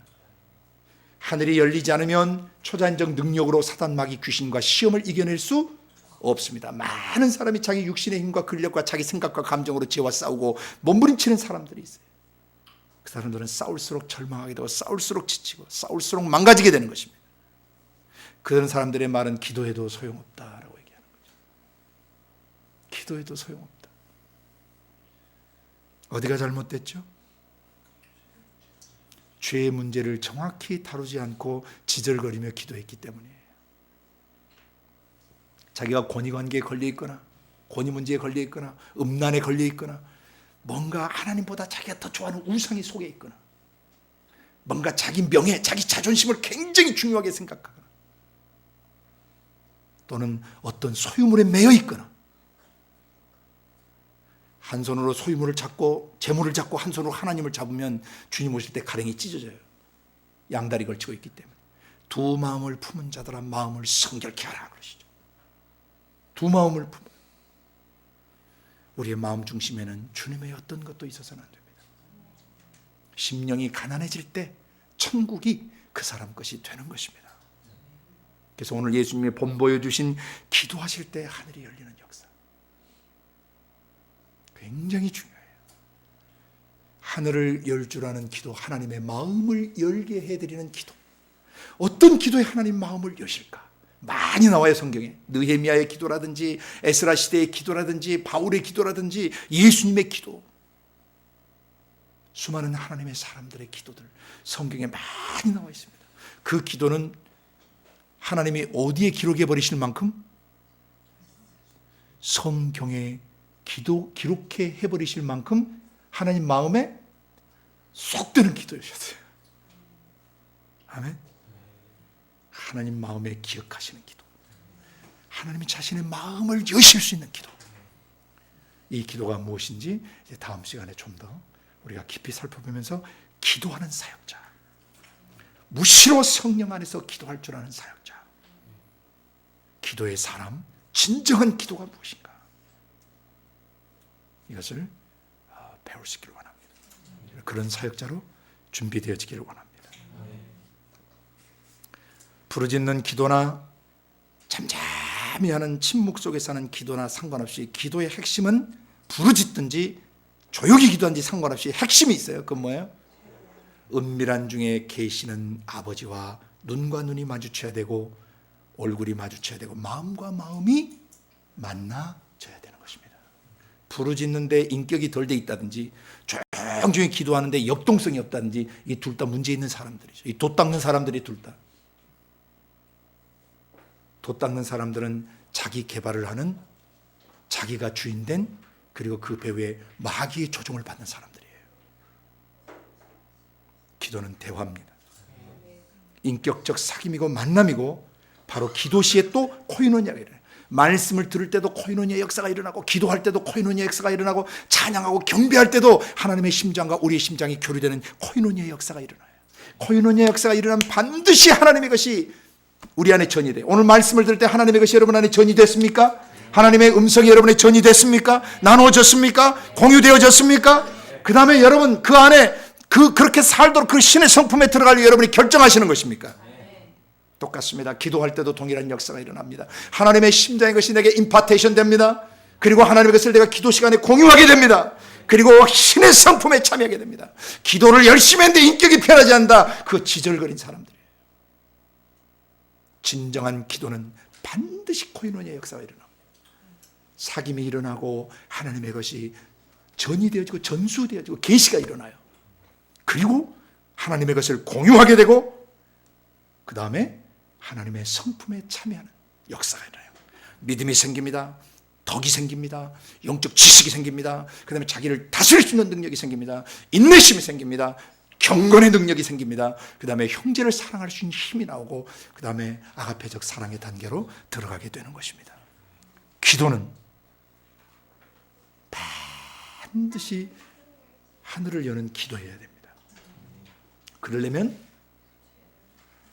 하늘이 열리지 않으면 초자연적 능력으로 사단, 마귀, 귀신과 시험을 이겨낼 수 없습니다. 많은 사람이 자기 육신의 힘과 근력과 자기 생각과 감정으로 죄와 싸우고 몸부림치는 사람들이 있어요. 그 사람들은 싸울수록 절망하게 되고 싸울수록 지치고 싸울수록 망가지게 되는 것입니다. 그런 사람들의 말은 기도해도 소용없다라고 얘기하는 거죠. 기도해도 소용없다. 어디가 잘못됐죠? 죄의 문제를 정확히 다루지 않고 지절거리며 기도했기 때문이에요. 자기가 권위관계에 걸려있거나 권위 문제에 걸려있거나 음란에 걸려있거나 뭔가 하나님보다 자기가 더 좋아하는 우상이 속에 있거나 뭔가 자기 명예, 자기 자존심을 굉장히 중요하게 생각하거나 또는 어떤 소유물에 매여 있거나 한 손으로 소유물을 잡고 재물을 잡고 한 손으로 하나님을 잡으면 주님 오실 때 가랭이 찢어져요. 양다리 걸치고 있기 때문에. 두 마음을 품은 자들아 마음을 성결케 하라 그러시죠. 두 마음을 품어. 우리의 마음 중심에는 주님의 어떤 것도 있어서는 안 됩니다. 심령이 가난해질 때 천국이 그 사람 것이 되는 것입니다. 그래서 오늘 예수님이 본 보여주신 기도하실 때 하늘이 열리는 역사 굉장히 중요해요. 하늘을 열 줄 아는 기도, 하나님의 마음을 열게 해드리는 기도. 어떤 기도에 하나님 마음을 여실까? 많이 나와요, 성경에. 느헤미야의 기도라든지 에스라 시대의 기도라든지 바울의 기도라든지 예수님의 기도. 수많은 하나님의 사람들의 기도들 성경에 많이 나와 있습니다. 그 기도는 하나님이 어디에 기록해 버리실 만큼 성경에 기록해 해버리실 만큼 하나님 마음에 쏙 드는 기도였어요. 아멘. 하나님 마음에 기억하시는 기도, 하나님이 자신의 마음을 여실 수 있는 기도. 이 기도가 무엇인지 이제 다음 시간에 좀 더 우리가 깊이 살펴보면서 기도하는 사역자, 무시로 성령 안에서 기도할 줄 아는 사역자, 기도의 사람, 진정한 기도가 무엇인가, 이것을 배울 수 있기를 원합니다. 그런 사역자로 준비되어지기를 원합니다. 부르짖는 기도나 잠잠히 하는 침묵 속에서 하는 기도나 상관없이 기도의 핵심은 부르짖든지 조용히 기도하든지 상관없이 핵심이 있어요. 그건 뭐예요? 은밀한 중에 계시는 아버지와 눈과 눈이 마주쳐야 되고 얼굴이 마주쳐야 되고 마음과 마음이 만나져야 되는 것입니다. 부르짖는데 인격이 덜 돼 있다든지 조용히 기도하는데 역동성이 없다든지 이 둘 다 문제 있는 사람들이죠. 이 돛 닦는 사람들이 둘 다. 돛 닦는 사람들은 자기 개발을 하는, 자기가 주인된, 그리고 그 배후에 마귀의 조종을 받는 사람들이에요. 기도는 대화입니다. 인격적 사귐이고 만남이고 바로 기도 시에 또 코이노니아가 일어나요. 말씀을 들을 때도 코이노니아 역사가 일어나고 기도할 때도 코이노니아 역사가 일어나고 찬양하고 경배할 때도 하나님의 심장과 우리의 심장이 교류되는 코이노니아 역사가 일어나요. 코이노니아 역사가 일어나면 반드시 하나님의 것이 우리 안에 전이돼요. 오늘 말씀을 들을 때 하나님의 것이 여러분 안에 전이 됐습니까? 하나님의 음성이 여러분의 전이 됐습니까? 나누어졌습니까? 공유되어졌습니까? 그 다음에 여러분 그 안에 그렇게 살도록 그 신의 성품에 들어가려고 여러분이 결정하시는 것입니까? 똑같습니다. 기도할 때도 동일한 역사가 일어납니다. 하나님의 심장의 것이 내게 임파테이션 됩니다. 그리고 하나님의 것을 내가 기도 시간에 공유하게 됩니다. 그리고 신의 성품에 참여하게 됩니다. 기도를 열심히 했는데 인격이 변하지 않는다. 그 지절거린 사람들이에요. 진정한 기도는 반드시 코이노니아 역사가 일어납니다. 사귐이 일어나고 하나님의 것이 전이 되어지고 전수되어지고 계시가 일어나요. 그리고 하나님의 것을 공유하게 되고 그 다음에 하나님의 성품에 참여하는 역사가 일어나요. 믿음이 생깁니다. 덕이 생깁니다. 영적 지식이 생깁니다. 그 다음에 자기를 다스릴 수 있는 능력이 생깁니다. 인내심이 생깁니다. 경건의 능력이 생깁니다. 그 다음에 형제를 사랑할 수 있는 힘이 나오고 그 다음에 아가페적 사랑의 단계로 들어가게 되는 것입니다. 기도는 반드시 하늘을 여는 기도해야 됩니다. 그러려면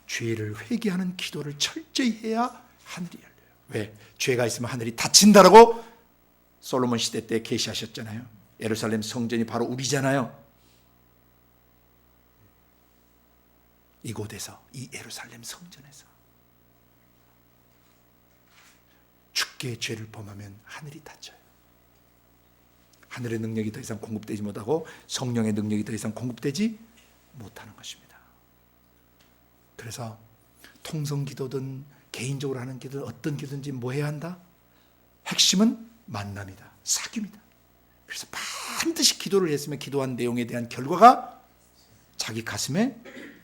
죄를 회개하는 기도를 철저히 해야 하늘이 열려요. 왜? 죄가 있으면 하늘이 닫힌다라고 솔로몬 시대 때 계시하셨잖아요. 예루살렘 성전이 바로 우리잖아요. 이곳에서, 이 예루살렘 성전에서 그렇게 죄를 범하면 하늘이 닫혀요. 하늘의 능력이 더 이상 공급되지 못하고 성령의 능력이 더 이상 공급되지 못하는 것입니다. 그래서 통성기도든 개인적으로 하는 기도든 어떤 기도든지 뭐 해야 한다? 핵심은 만남이다, 사귐이다. 그래서 반드시 기도를 했으면 기도한 내용에 대한 결과가 자기 가슴에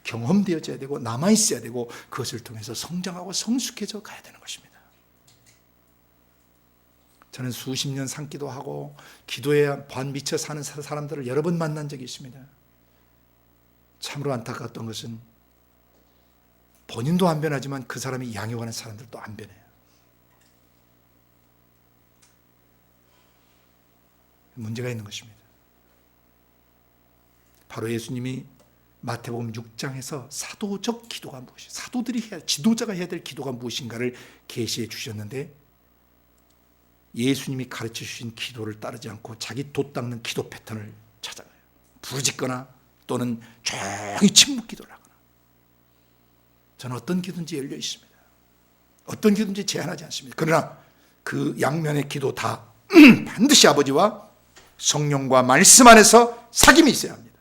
경험되어져야 되고 남아있어야 되고 그것을 통해서 성장하고 성숙해져 가야 되는 것입니다. 저는 수십 년 산기도하고 기도에 반 미쳐 사는 사람들을 여러 번 만난 적이 있습니다. 참으로 안타까웠던 것은 본인도 안 변하지만 그 사람이 양육하는 사람들도 안 변해요. 문제가 있는 것입니다. 바로 예수님이 마태복음 6장에서 사도적 기도가 무엇이, 지도자가 해야 될 기도가 무엇인가를 계시해 주셨는데 예수님이 가르쳐 주신 기도를 따르지 않고 자기 돛 닦는 기도 패턴을 찾아가요. 부르짖거나 또는 조용히 침묵 기도를 하거나. 저는 어떤 기도든지 열려 있습니다. 어떤 기도든지 제한하지 않습니다. 그러나 그 양면의 기도 다 반드시 아버지와 성령과 말씀 안에서 사귐이 있어야 합니다.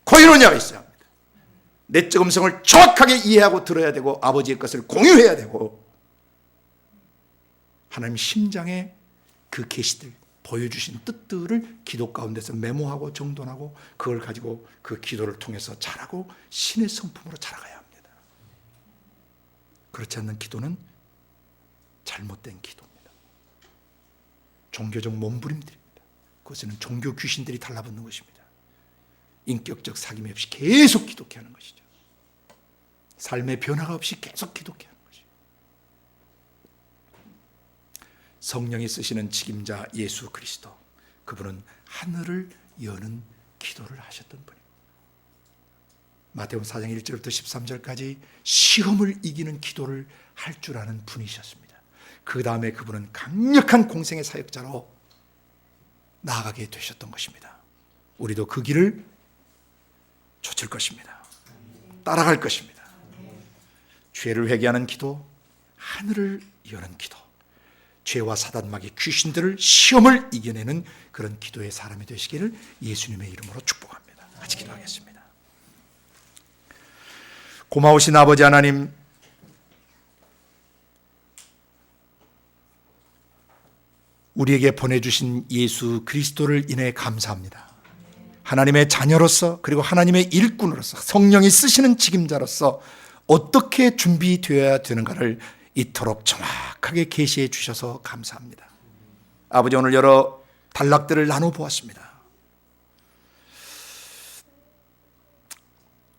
코이노니아가 있어야 합니다. 내적 음성을 정확하게 이해하고 들어야 되고 아버지의 것을 공유해야 되고 하나님 심장에 그 계시들 보여주신 뜻들을 기도 가운데서 메모하고 정돈하고 그걸 가지고 그 기도를 통해서 자라고 신의 성품으로 자라가야 합니다. 그렇지 않는 기도는 잘못된 기도입니다. 종교적 몸부림들입니다. 그것은 종교 귀신들이 달라붙는 것입니다. 인격적 사귐이 없이 계속 기독해 하는 것이죠. 삶의 변화가 없이 계속 기독해 하는 것이죠. 성령이 쓰시는 책임자 예수 그리스도, 그분은 하늘을 여는 기도를 하셨던 분입니다. 마태복음 4장 1절부터 13절까지 시험을 이기는 기도를 할 줄 아는 분이셨습니다. 그 다음에 그분은 강력한 공생의 사역자로 나아가게 되셨던 것입니다. 우리도 그 길을 좇을 것입니다. 따라갈 것입니다. 죄를 회개하는 기도, 하늘을 여는 기도, 죄와 사단마귀 귀신들을 시험을 이겨내는 그런 기도의 사람이 되시기를 예수님의 이름으로 축복합니다. 같이 기도하겠습니다. 고마우신 아버지 하나님, 우리에게 보내주신 예수 그리스도를 인해 감사합니다. 하나님의 자녀로서 그리고 하나님의 일꾼으로서 성령이 쓰시는 책임자로서 어떻게 준비되어야 되는가를 이토록 정확하게 계시해 주셔서 감사합니다. 아버지, 오늘 여러 단락들을 나눠보았습니다.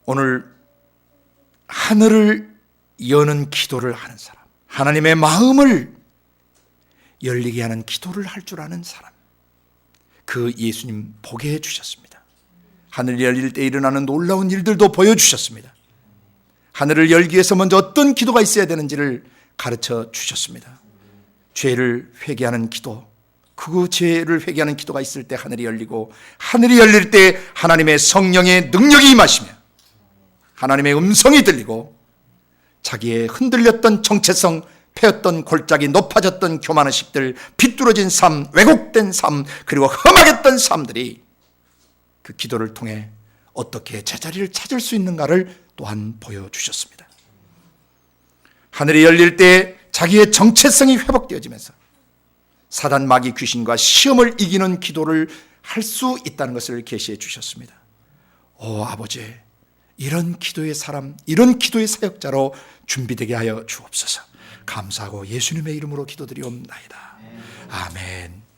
오늘 하늘을 여는 기도를 하는 사람, 하나님의 마음을 열리게 하는 기도를 할 줄 아는 사람, 그 예수님 보게 해주셨습니다. 하늘 열릴 때 일어나는 놀라운 일들도 보여주셨습니다. 하늘을 열기 위해서 먼저 어떤 기도가 있어야 되는지를 가르쳐 주셨습니다. 죄를 회개하는 기도, 그 죄를 회개하는 기도가 있을 때 하늘이 열리고, 하늘이 열릴 때 하나님의 성령의 능력이 임하시며 하나님의 음성이 들리고 자기의 흔들렸던 정체성, 패였던 골짜기, 높아졌던 교만의식들, 비뚤어진 삶, 왜곡된 삶, 그리고 험악했던 삶들이 그 기도를 통해 어떻게 제자리를 찾을 수 있는가를 또한 보여주셨습니다. 하늘이 열릴 때 자기의 정체성이 회복되어지면서 사단 마귀 귀신과 시험을 이기는 기도를 할 수 있다는 것을 계시해 주셨습니다. 오 아버지, 이런 기도의 사람, 이런 기도의 사역자로 준비되게 하여 주옵소서. 감사하고 예수님의 이름으로 기도드리옵나이다. 아멘.